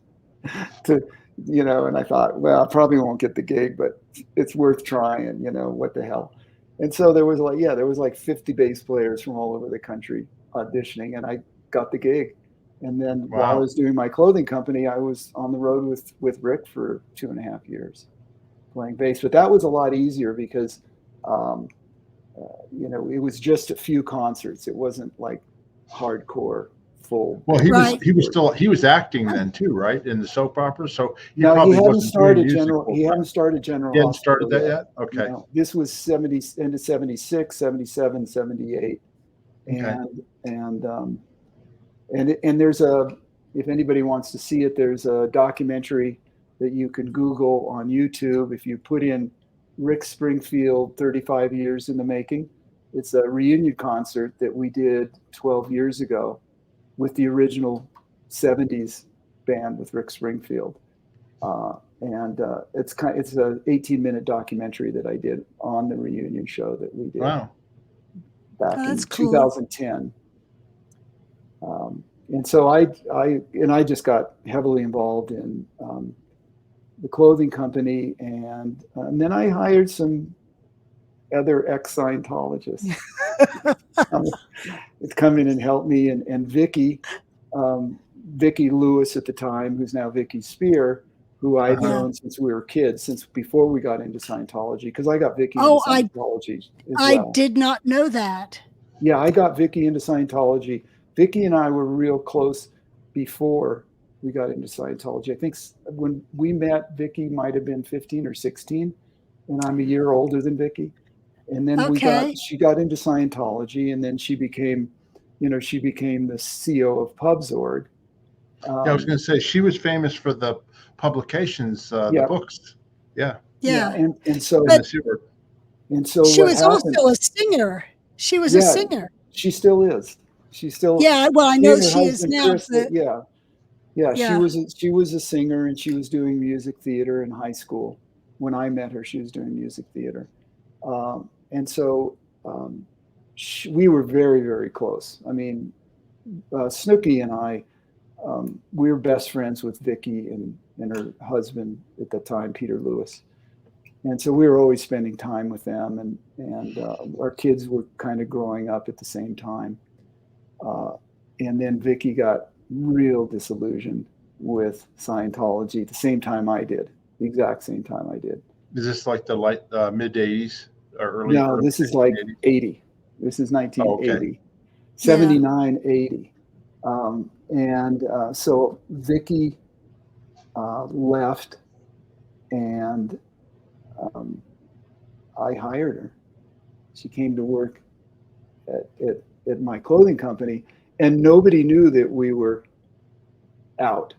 to, and I thought, well, I probably won't get the gig, but it's worth trying, what the hell. And so there was like 50 bass players from all over the country auditioning, and I got the gig. And then while I was doing my clothing company, I was on the road with Rick for 2.5 years playing bass. But that was a lot easier because, it was just a few concerts. It wasn't like hardcore full. Well, he was acting then too, right? In the soap opera. So he hadn't started General. He hadn't started General. He hadn't started that yet? Okay. This was end of 76, 77, 78. And there's if anybody wants to see it, there's a documentary that you can Google on YouTube. If you put in Rick Springfield, 35 years in the making, it's a reunion concert that we did 12 years ago with the original 70s band with Rick Springfield. It's an 18-minute documentary that I did on the reunion show that we did back in 2010. And so I just got heavily involved in the clothing company, and then I hired some other ex-Scientologists to come in and help me, and Vicky Lewis at the time, who's now Vicky Spear, who I'd known since we were kids, since before we got into Scientology, because I got Vicky into Scientology as well. I did not know that. Yeah, I got Vicky into Scientology. Vicky and I were real close before we got into Scientology. I think when we met, Vicky might have been 15 or 16, and I'm a year older than Vicky. And then she got into Scientology, and then she became the CEO of PubsOrg. I was going to say, she was famous for the publications, the books. Yeah. And so she was also a singer. She was a singer. She still is. Well, I know she is now. She was a singer, and she was doing music theater in high school. When I met her, she was doing music theater. And so we were very, very close. I mean, Snooki and I, we were best friends with Vicky and her husband at the time, Peter Lewis. And so we were always spending time with them, and our kids were kind of growing up at the same time. And then Vicky got real disillusioned with Scientology at the same time I did, the exact same time I did. Is this like the mid 80s or early? No, this is like 80. This is 1980, 79, 80. So Vicky left, and I hired her. She came to work at my clothing company, and nobody knew that we were out.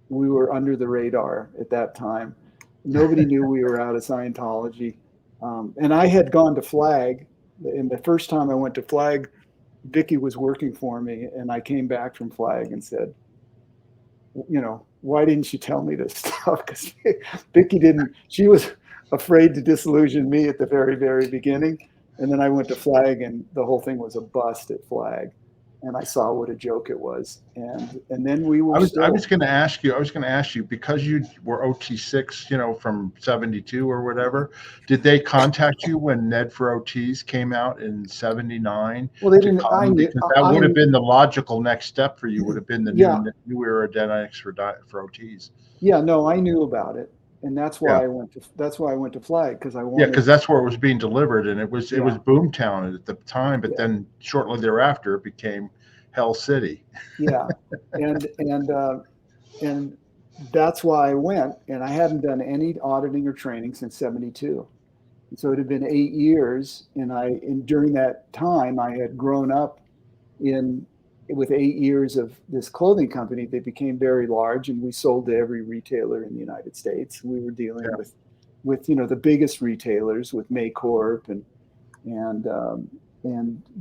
We were under the radar at that time. Nobody knew we were out of Scientology. And I had gone to Flag, and the first time I went to Flag, Vicky was working for me, and I came back from Flag and said, why didn't you tell me this stuff? Because Vicky she was afraid to disillusion me at the very, very beginning. And then I went to Flag, and the whole thing was a bust at Flag. And I saw what a joke it was. And then we were I was going to ask you, because you were OT6, from 72 or whatever, did they contact you when Ned for OTs came out in 79? Well, they didn't. That would have been the logical next step for you, would have been the new era identics for OTs. Yeah, no, I knew about it. And that's why I went to Flag, because I wanted. Yeah, because that's where it was being delivered, and it was Boomtown at the time, but then shortly thereafter it became Hell City. Yeah, and that's why I went, and I hadn't done any auditing or training since 72. So it had been 8 years, and during that time I had grown up with 8 years of this clothing company. They became very large, and we sold to every retailer in the United States. We were dealing with the biggest retailers, with Maycorp and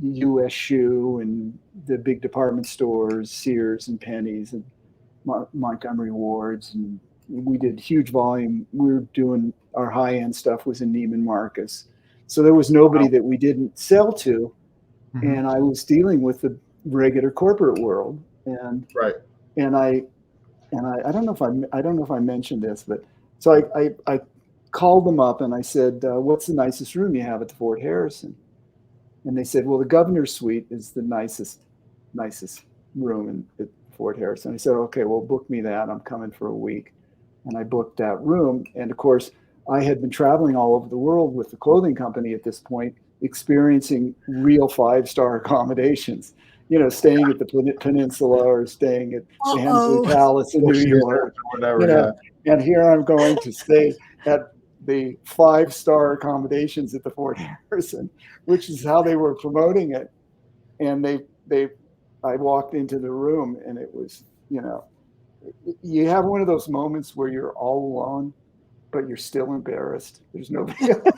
US Shoe and the big department stores, Sears and Penny's and Montgomery Ward's, and we did huge volume. We were doing our high-end stuff was in Neiman Marcus. So there was nobody that we didn't sell to. Mm-hmm. And I was dealing with the regular corporate world, and I don't know if I mentioned this, but so I called them up and I said, what's the nicest room you have at the Fort Harrison? And they said, well, the governor's suite is the nicest room at Fort Harrison. I said, okay, well, book me that. I'm coming for a week. And I booked that room. And of course, I had been traveling all over the world with the clothing company at this point, experiencing real 5-star accommodations, staying at the Peninsula or staying at the Hensley Palace in New York, whatever. And here I'm going to stay at the 5-star accommodations at the Fort Harrison, which is how they were promoting it. And I walked into the room, and it was, you have one of those moments where you're all alone, but you're still embarrassed. There's nobody else.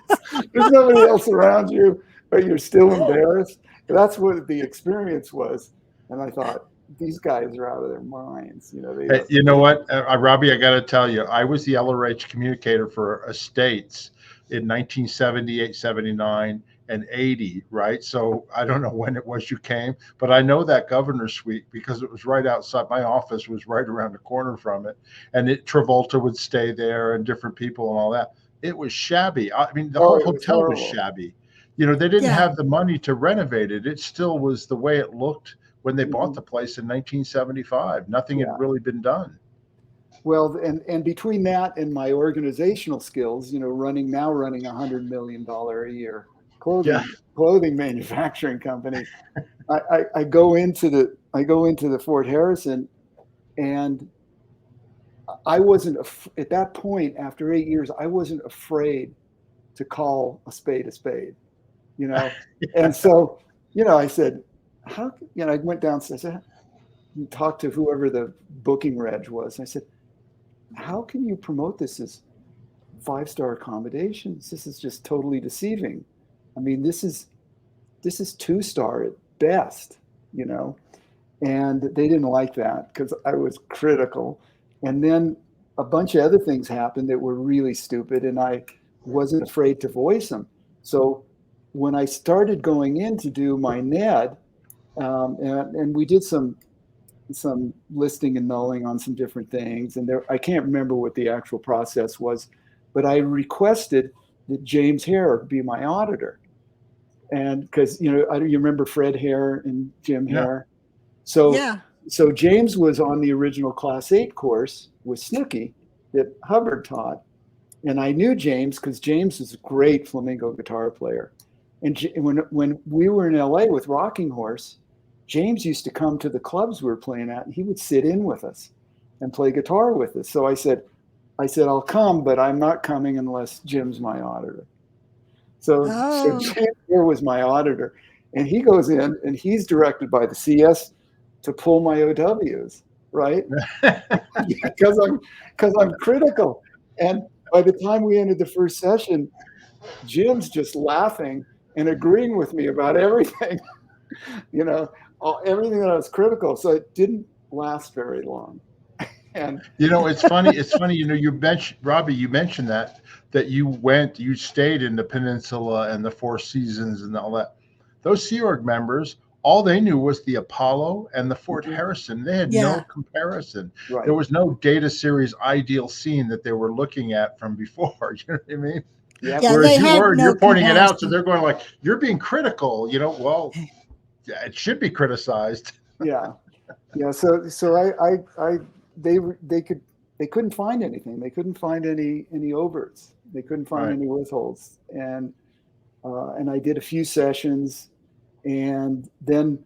There's nobody else around you, but you're still embarrassed. That's what the experience was. And I thought, these guys are out of their minds. Hey, you know what, Robbie, I got to tell you, I was the LRH communicator for estates in 1978, 79, and 80, right? So I don't know when it was you came, but I know that governor's suite because it was right outside. My office was right around the corner from it. And Travolta would stay there and different people and all that. It was shabby. I mean, the whole hotel was shabby. They didn't have the money to renovate it. It still was the way it looked when they bought the place in 1975. Nothing had really been done. Well, and between that and my organizational skills, running $100 million a year clothing manufacturing company, I go into the Fort Harrison, and I wasn't at that point after 8 years. I wasn't afraid to call a spade, and so I said, how? I went downstairs. I talked to whoever the booking reg was. And I said, how can you promote this as 5-star accommodations? This is just totally deceiving. I mean, this is 2-star at best, and they didn't like that because I was critical. And then a bunch of other things happened that were really stupid, and I wasn't afraid to voice them. So when I started going in to do my NED, and we did some listing and nulling on some different things, and I can't remember what the actual process was, but I requested that James Hare be my auditor, and because you remember Fred Hare and Jim Hare, so James was on the original Class 8 course with Snooki that Hubbard taught, and I knew James because James is a great flamenco guitar player, and when we were in LA with Rocking Horse, James used to come to the clubs we were playing at, and he would sit in with us and play guitar with us. So I said, I'll come, but I'm not coming unless Jim's my auditor. So James here was my auditor, and he goes in and he's directed by the CS to pull my OWs, right? because I'm critical. And by the time we ended the first session, Jim's just laughing and agreeing with me about everything, everything that I was critical. So it didn't last very long. And it's funny. You mentioned, Robbie, you mentioned that you stayed in the Peninsula and the Four Seasons and all that. Those Sea Org members, all they knew was the Apollo and the Fort Harrison. They had no comparison. Right. There was no data series ideal scene that they were looking at from before. You know what I mean? Yeah. Whereas you're pointing it out, so they're going like, you're being critical. Well, it should be criticized. Yeah. So they couldn't find anything. They couldn't find any overts. They couldn't find any withholds. And I did a few sessions, and then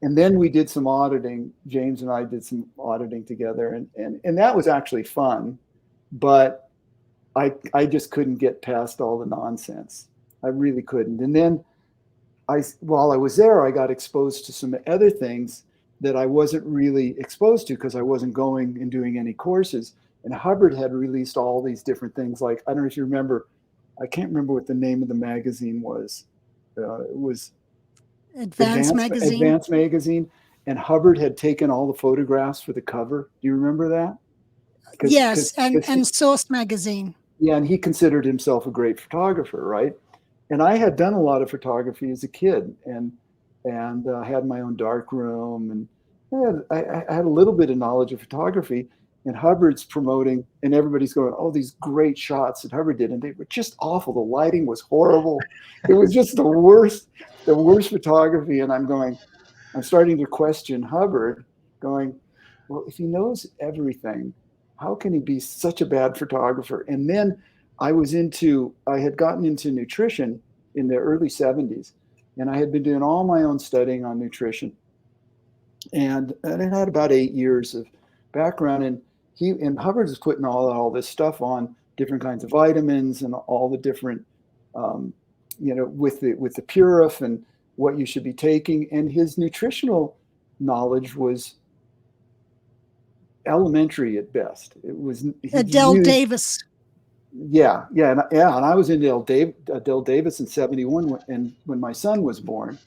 we did some auditing. James and I did some auditing together, and that was actually fun, but I just couldn't get past all the nonsense. I really couldn't. And then while I was there, I got exposed to some other things that I wasn't really exposed to because I wasn't going and doing any courses. And Hubbard had released all these different things. Like, I don't know if you remember, I can't remember what the name of the magazine was. It was Advanced Magazine. And Hubbard had taken all the photographs for the cover. Do you remember that? Yes, and Source Magazine. Yeah, and he considered himself a great photographer, right? And I had done a lot of photography as a kid, and had my own dark room, and I had a little bit of knowledge of photography. And Hubbard's promoting, and everybody's going, "Oh, these great shots that Hubbard did," and they were just awful. The lighting was horrible. It was just the worst photography. And I'm starting to question Hubbard, going, well, if he knows everything, how can he be such a bad photographer? And then I had gotten into nutrition in the early 70s, and I had been doing all my own studying on nutrition. And I had about 8 years of background, and Hubbard was putting all this stuff on different kinds of vitamins and all the different, with the Purif and what you should be taking. And his nutritional knowledge was elementary at best. It was Adele Davis. Yeah, and I was into Adele Davis in '71 when my son was born,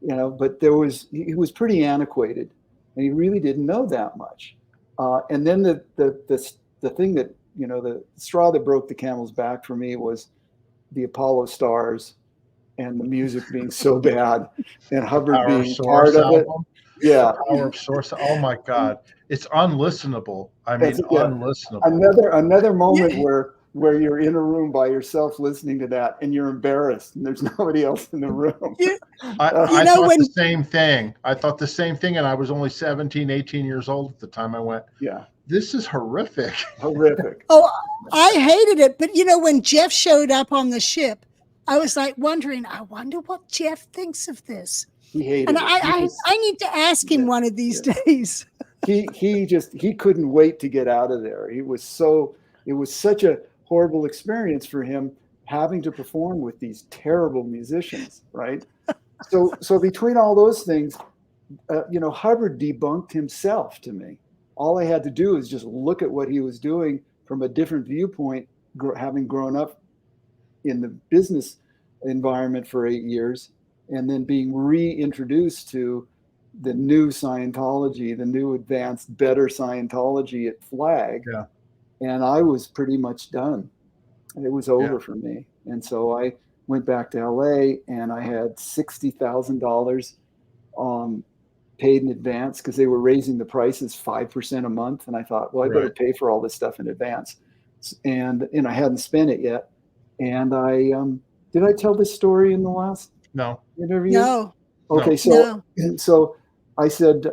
but he was pretty antiquated, and he really didn't know that much. And then the thing that the straw that broke the camel's back for me was the Apollo stars and the music being so bad, and Hubbard being part of it. Yeah, Power of Source. Oh my God, it's unlistenable. I mean, unlistenable. Another moment where you're in a room by yourself listening to that, and you're embarrassed, and there's nobody else in the room. I thought the same thing. I thought the same thing, and I was only 17, 18 years old at the time. I went, yeah, this is horrific. Horrific. Oh, I hated it. But when Geoff showed up on the ship, I was like wondering, I wonder what Geoff thinks of this. He hated and it. I need to ask him one of these days. He couldn't wait to get out of there. It was such a horrible experience for him having to perform with these terrible musicians, right? So between all those things, Hubbard debunked himself to me. All I had to do is just look at what he was doing from a different viewpoint, having grown up in the business environment for 8 years, and then being reintroduced to the new Scientology, the new advanced, better Scientology at Flag. Yeah. And I was pretty much done. It was over for me. And so I went back to LA, and I had $60,000 paid in advance because they were raising the prices 5% a month. And I thought, well, I better pay for all this stuff in advance. And I hadn't spent it yet. And did I tell this story in the last interview? No. Okay, so I said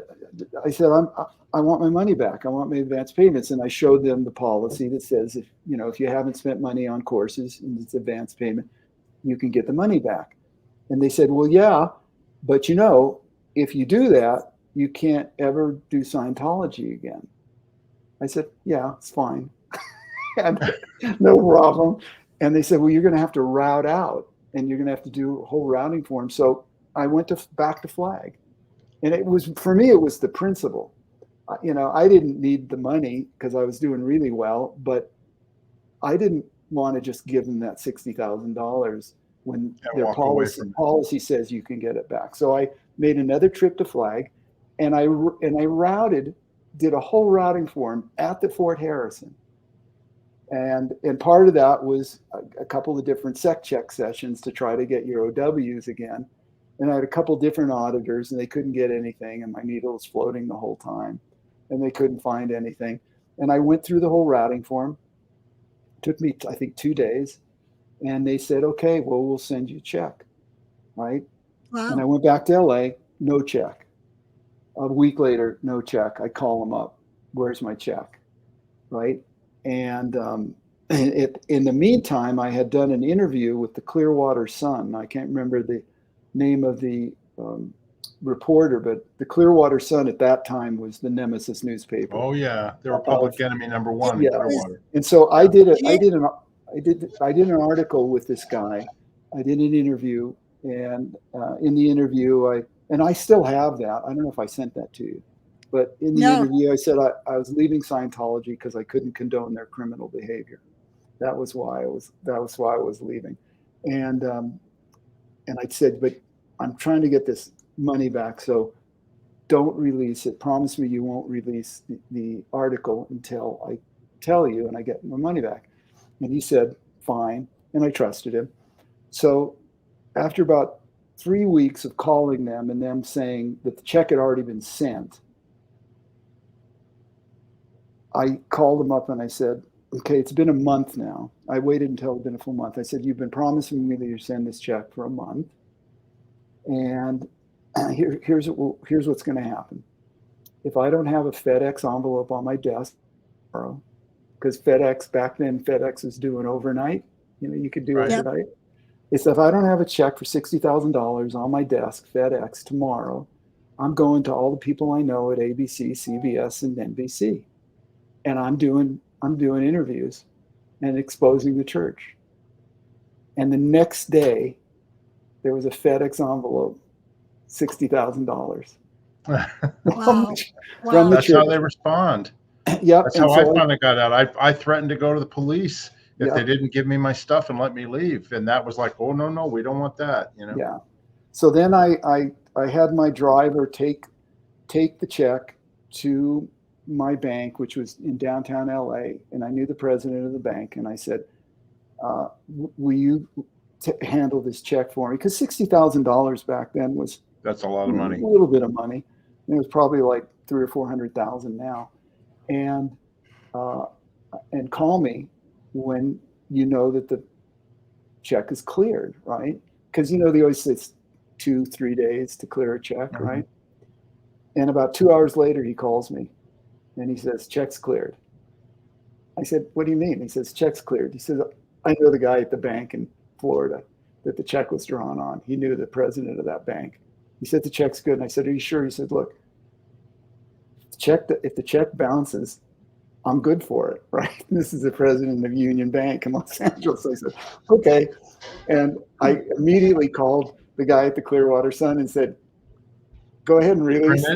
I want my money back. I want my advance payments, and I showed them the policy that says if you haven't spent money on courses and it's advance payment, you can get the money back. And they said, well, yeah, but if you do that, you can't ever do Scientology again. I said, yeah, it's fine, no problem. And they said, well, you're going to have to route out, and you're going to have to do a whole routing form. So I went back to Flag, and it was the principle. I didn't need the money because I was doing really well, but I didn't want to just give them that $60,000 when their policy says you can get it back. So I made another trip to Flag, and I did a whole routing form at the Fort Harrison. And part of that was a couple of different sec check sessions to try to get your OWs again. And I had a couple different auditors, and they couldn't get anything, and my needle was floating the whole time, and they couldn't find anything. And I went through the whole routing form. It took me, I think, 2 days. And they said, okay, well, we'll send you a check, right? Wow. And I went back to LA, no check. A week later, no check. I call them up. Where's my check, right? And in the meantime, I had done an interview with the Clearwater Sun. I can't remember the name of the reporter, but the Clearwater Sun at that time was the nemesis newspaper. Oh yeah, they were public enemy number one. Yeah. Clearwater. And so I did an article with this guy. I did an interview, and in the interview, I still have that. I don't know if I sent that to you, but in the interview, I said I was leaving Scientology because I couldn't condone their criminal behavior. That was why I was leaving, and I said, but I'm trying to get this money back, so don't release it. Promise me you won't release the article until I tell you and I get my money back. And he said, fine. And I trusted him. So after about 3 weeks of calling them and them saying that the check had already been sent, I called them up and I said, okay, it's been a month now. I waited until it'd been a full month. I said, you've been promising me that you send this check for a month. And here's what's going to happen. If I don't have a FedEx envelope on my desk tomorrow, because FedEx, back then, FedEx was doing overnight. You could do overnight. It's if I don't have a check for $60,000 on my desk, FedEx, tomorrow, I'm going to all the people I know at ABC, CBS, and NBC. And I'm doing interviews and exposing the church. And the next day, there was a FedEx envelope, $60,000. Wow. From the That's church. how they respond. Yep. That's how I finally got out. I threatened to go to the police if they didn't give me my stuff and let me leave. And that was like, oh, no, we don't want that, you know? Yeah. So then I had my driver take the check to my bank, which was in downtown LA. And I knew the president of the bank. And I said, will you handle this check for me? Because $60,000 back then was, that's a lot of money. A little bit of money. And it was probably like $300,000 or $400,000 now. And call me when you know that the check is cleared, right? Because they always say it's 2-3 days to clear a check, Mm-hmm. right? And about 2 hours later, he calls me and he says, check's cleared. I said, what do you mean? He says, check's cleared. He says, I know the guy at the bank in Florida that the check was drawn on. He knew the president of that bank. He said, the check's good. And I said, are you sure? He said, look, if the check bounces, I'm good for it, right? This is the president of Union Bank in Los Angeles. So I said, okay. And I immediately called the guy at the Clearwater Sun and said, go ahead and release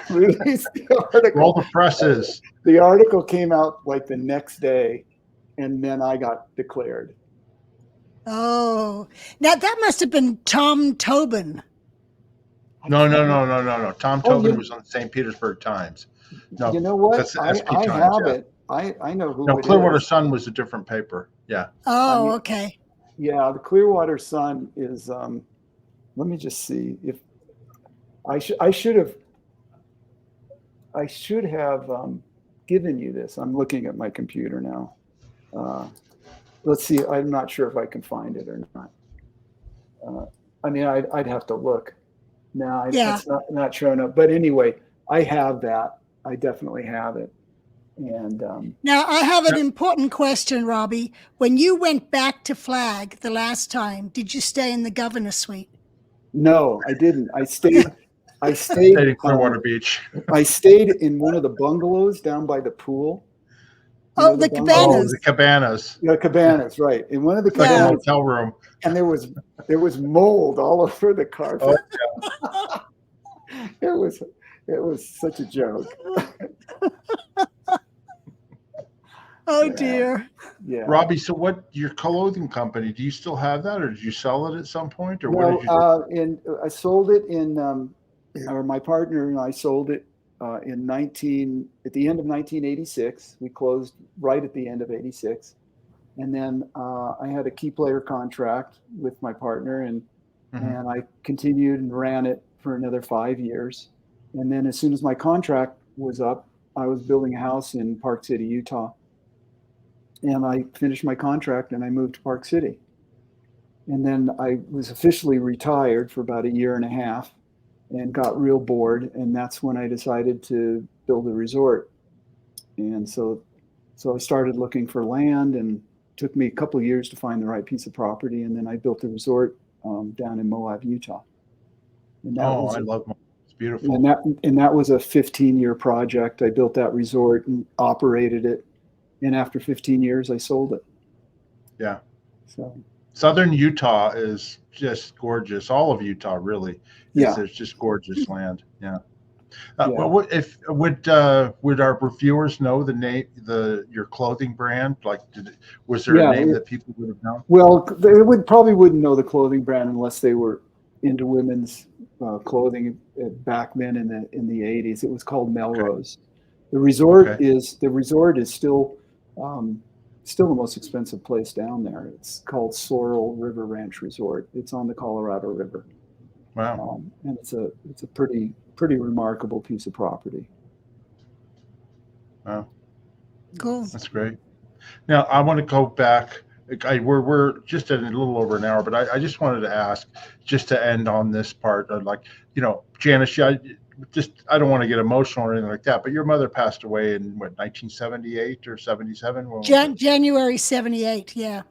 the article. Roll the presses. The article came out like the next day, and then I got declared. Oh, now that must have been Tom Tobin. No. Tom Tobin was on the St. Petersburg Times. No, you know what? That's the SP I Times, have it. I know who. No, it Clearwater is. Sun was a different paper. Yeah. Oh, okay. Yeah, the Clearwater Sun is. Let me just see if I should have given you this. I'm looking at my computer now. Let's see. I'm not sure if I can find it or not. I'd have to look. No, it's not showing up. But anyway, I have that. I definitely have it. And now I have an important question, Robbie. When you went back to Flag the last time, did you stay in the governor's suite? No, I didn't. I stayed in Clearwater Beach. I stayed in one of the bungalows down by the pool. The cabanas. The cabanas. The cabanas, right. In one of the cabanas. Like a hotel room. And there was mold all over the carpet. Oh, yeah. It was such a joke. Oh dear. Yeah. Robbie, so what your clothing company, do you still have that, or did you sell it at some point, or no, what did you do? I sold it or my partner and I sold it at the end of 1986. We closed right at the end of 86. And then I had a key player contract with my partner and I continued and ran it for another 5 years. And then as soon as my contract was up, I was building a house in Park City, Utah. And I finished my contract and I moved to Park City. And then I was officially retired for about 1.5 years and got real bored. And that's when I decided to build a resort. And so I started looking for land, and it took me a couple of years to find the right piece of property. And then I built a resort down in Moab, Utah. And I love Moab. It's beautiful. And that was a 15-year project. I built that resort and operated it. And after 15 years, I sold it. Yeah. So Southern Utah is just gorgeous. All of Utah, really. Yeah. There's just gorgeous land. Yeah. Well, would our reviewers know the name, your clothing brand? Like, was there a name that people would have known? Well, they probably wouldn't know the clothing brand unless they were into women's clothing back then in the 80s. It was called Melrose. Okay. The resort is still the most expensive place down there. It's called Sorrel River Ranch Resort. It's on the Colorado River. Wow. And it's a pretty remarkable piece of property. Wow. Cool. That's great. Now I want to go back. We're just at a little over an hour, but I just wanted to ask, just to end on this part, Janis, I don't want to get emotional or anything like that, but your mother passed away in 1978 or 77? January 78, yeah.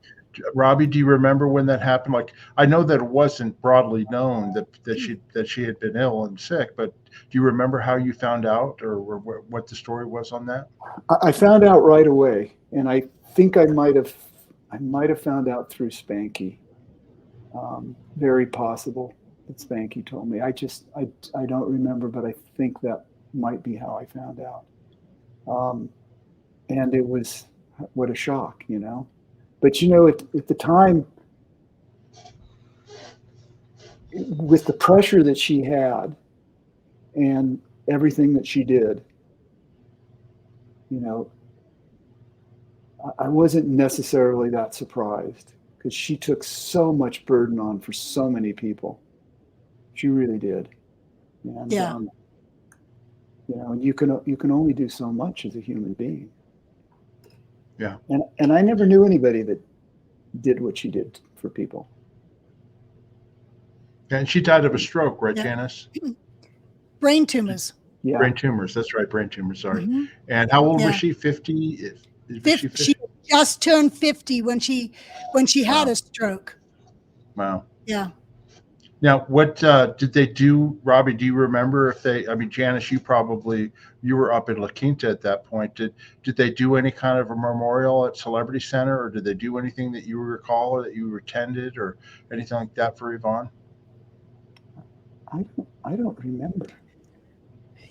Robbie, do you remember when that happened? Like, I know that it wasn't broadly known that she had been ill and sick, but do you remember how you found out, or what the story was on that? I found out right away, and I think I might have found out through Spanky. Very possible that Spanky told me. I don't remember, but I think that might be how I found out. And it was, what a shock, you know. But, you know, at the time, with the pressure that she had and everything that she did, you know, I wasn't necessarily that surprised, because she took so much burden on for so many people. She really did. And, Yeah. you know, you can only do so much as a human being. Yeah. And I never knew anybody that did what she did for people. And she died of a stroke, right, Yeah. Janis? Brain tumors. Yeah. Brain tumors. That's right. Brain tumors. Sorry. Mhm. And how old Yeah. was she? 50? She just turned 50 when she had a stroke. Wow. Yeah. Now, what did they do, Robbie? Do you remember if they? I mean, Janis, you were up in La Quinta at that point. Did they do any kind of a memorial at Celebrity Center, or did they do anything that you recall or that you attended, or anything like that for Yvonne? I don't remember.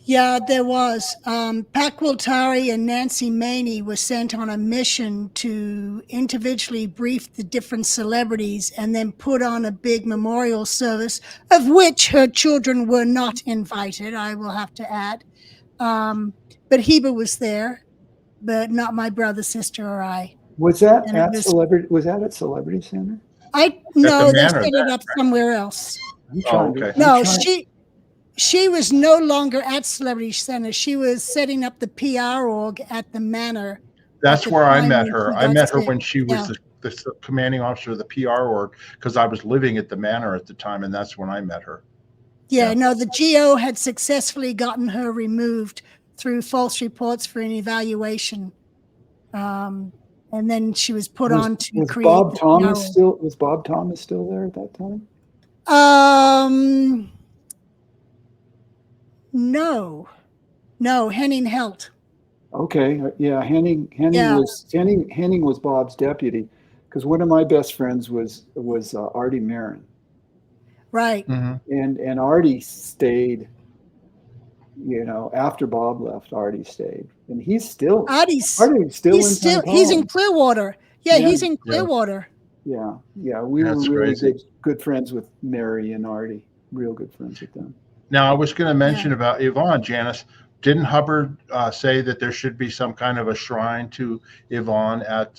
Yeah, there was. Pat Gualtari and Nancy Maney were sent on a mission to individually brief the different celebrities and then put on a big memorial service, of which her children were not invited, I will have to add. But Heba was there, but not my brother, sister, or I. Was that And at Celebrity? Was that at Celebrity Center? No, they Manor, set it up somewhere else. okay. No, she was no longer at Celebrity Center. She was setting up the PR org at the Manor. That's where I met her. I met her sick. when she was the commanding officer of the PR org, because I was living at the Manor at the time, and that's when I met her. Yeah, no, the GO had successfully gotten her removed through false reports for an evaluation. And then she was put on to create Bob Thomas still was Bob Thomas still there at that time? No, Henning Helt. Okay, yeah, Henning was Bob's deputy, because one of my best friends was Artie Marin. Right. Mm-hmm. And Artie stayed, you know, after Bob left. Artie stayed, and he's still he's in Clearwater. Yeah, he's in Clearwater. Yeah. We were really good friends with Mary and Artie. Real good friends with them. Now, I was going to mention about Yvonne, Janis. Didn't Hubbard say that there should be some kind of a shrine to Yvonne at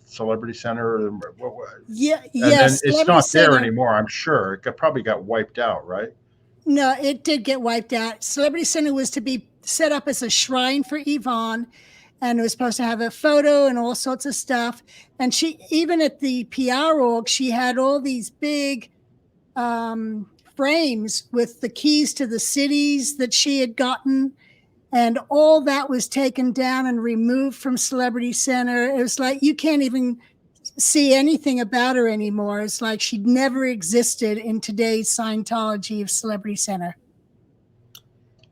Celebrity Center? Yeah. It's not there anymore, I'm sure. It probably got wiped out, right? No, it did get wiped out. Celebrity Center was to be set up as a shrine for Yvonne, and it was supposed to have a photo and all sorts of stuff. And she, even at the PR org, she had all these big frames with the keys to the cities that she had gotten. And all that was taken down and removed from Celebrity Center. It was like you can't even see anything about her anymore. It's like she'd never existed in today's Scientology of Celebrity Center.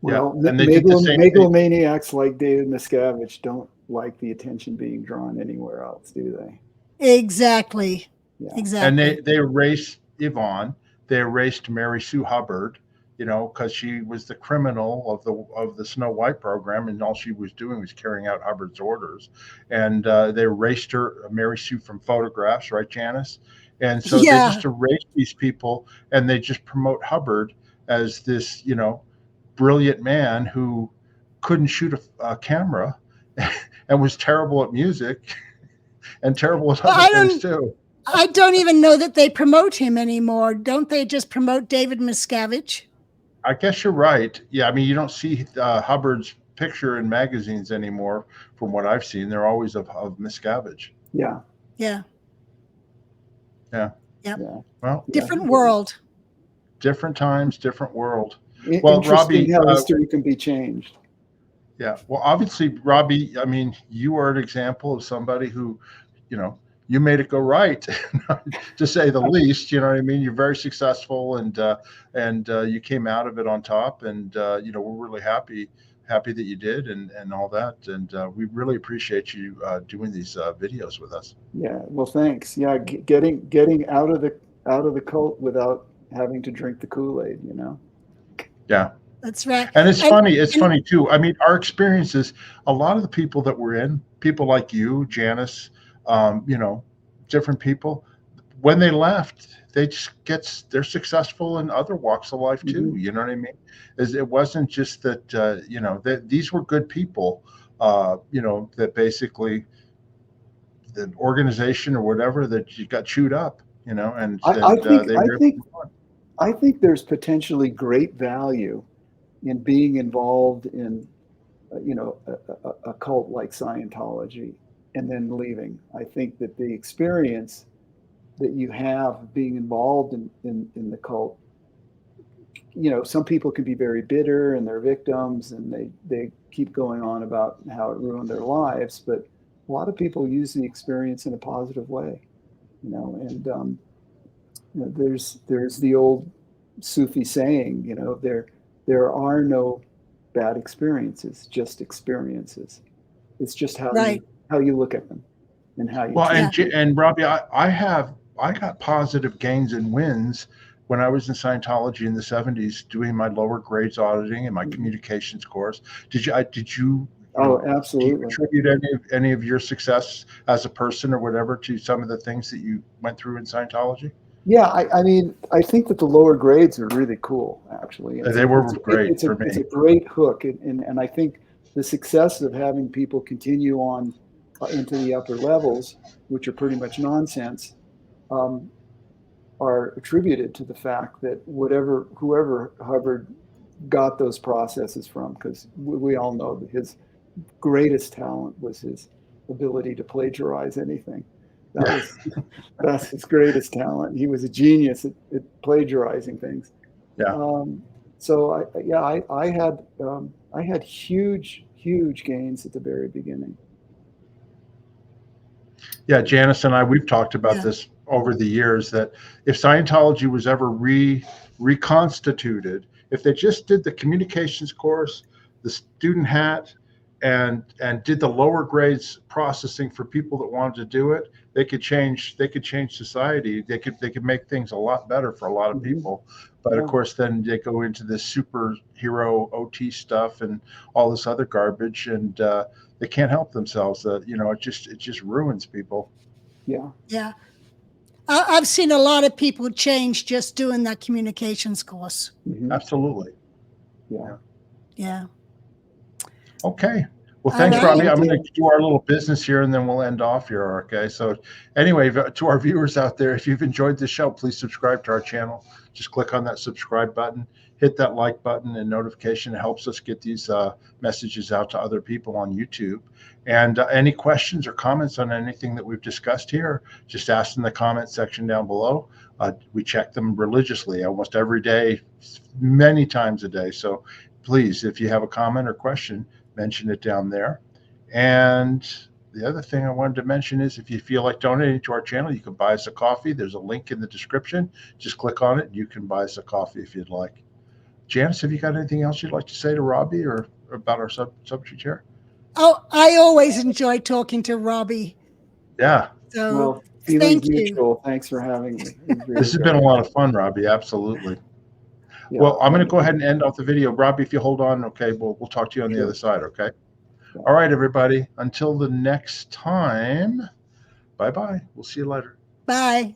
Well, megalomaniacs like David Miscavige don't like the attention being drawn anywhere else, do they? Exactly. Yeah. Exactly. And they erased Yvonne. They erased Mary Sue Hubbard, you know, because she was the criminal of the Snow White program, and all she was doing was carrying out Hubbard's orders. And they erased Mary Sue, from photographs, right, Janis? And so they just erased these people, and they just promote Hubbard as this, you know, brilliant man who couldn't shoot a camera and was terrible at music and terrible at other things too. I don't even know that they promote him anymore. Don't they just promote David Miscavige? I guess you're right. Yeah, I mean, you don't see Hubbard's picture in magazines anymore, from what I've seen. They're always of Miscavige. Yeah. Well, different world. Different times, different world. Well, Robbie, how history can be changed. Yeah. Well, obviously, Robbie, I mean, you are an example of somebody who, you know, you made it go right, to say the least. You know what I mean? You're very successful, and you came out of it on top. And you know, we're really happy that you did, and all that. And we really appreciate you doing these videos with us. Yeah. Well, thanks. Yeah, getting out of the cult without having to drink the Kool-Aid. You know. Yeah. That's right. And it's funny. It's funny too. I mean, our experiences, a lot of the people that we're in, people like you, Janis, you know, different people, when they left, they just they're successful in other walks of life too. Mm-hmm. You know what I mean? It wasn't just that, you know, that these were good people, you know, that basically the organization or whatever that you got chewed up, you know, and I think there's potentially great value in being involved in, you know, a cult like Scientology and then leaving. I think that the experience that you have being involved in the cult, you know, some people can be very bitter and they're victims and they keep going on about how it ruined their lives, but a lot of people use the experience in a positive way, you know, and you know, there's the old Sufi saying, you know, there are no bad experiences, just experiences. It's just how you look at them and how you. And Robbie, I got positive gains and wins when I was in Scientology in the 70s doing my lower grades auditing and my communications course. Did you Oh, absolutely. Do you attribute any of your success as a person or whatever to some of the things that you went through in Scientology? Yeah, I mean, I think that the lower grades are really cool, actually. They were great for me. It's a great hook. And I think the success of having people continue on into the upper levels, which are pretty much nonsense, are attributed to the fact that whoever Hubbard got those processes from, because we all know that his greatest talent was his ability to plagiarize anything. That's his greatest talent. He was a genius at plagiarizing things. Yeah. So I had huge gains at the very beginning. Yeah, Janis and I, we've talked about this over the years, that if Scientology was ever reconstituted, if they just did the communications course, the student hat, and did the lower grades processing for people that wanted to do it, they could change society. They could make things a lot better for a lot of people. But of course, then they go into this superhero OT stuff and all this other garbage, and they can't help themselves. You know, it just ruins people. Yeah. I've seen a lot of people change just doing that communications course. Absolutely. Yeah. Okay. Well, thanks, Robbie. I'm going to do our little business here, and then we'll end off here. Okay. So anyway, to our viewers out there, if you've enjoyed the show, please subscribe to our channel. Just click on that subscribe button, hit that like button and notification. It helps us get these messages out to other people on YouTube. And any questions or comments on anything that we've discussed here, just ask in the comment section down below. We check them religiously almost every day, many times a day. So please, if you have a comment or question, mention it down there. And the other thing I wanted to mention is, if you feel like donating to our channel, you can buy us a coffee. There's a link in the description. Just click on it and you can buy us a coffee if you'd like. Janis, have you got anything else you'd like to say to Robbie or about our subject here? Oh, I always enjoy talking to Robbie. Yeah. So feelings mutual. Thanks for having me. This has been a lot of fun, Robbie. Absolutely. Yeah. Well, I'm going to go ahead and end off the video. Robbie, if you hold on, okay, we'll talk to you on the other side, okay? Yeah. All right, everybody. Until the next time, bye-bye. We'll see you later. Bye.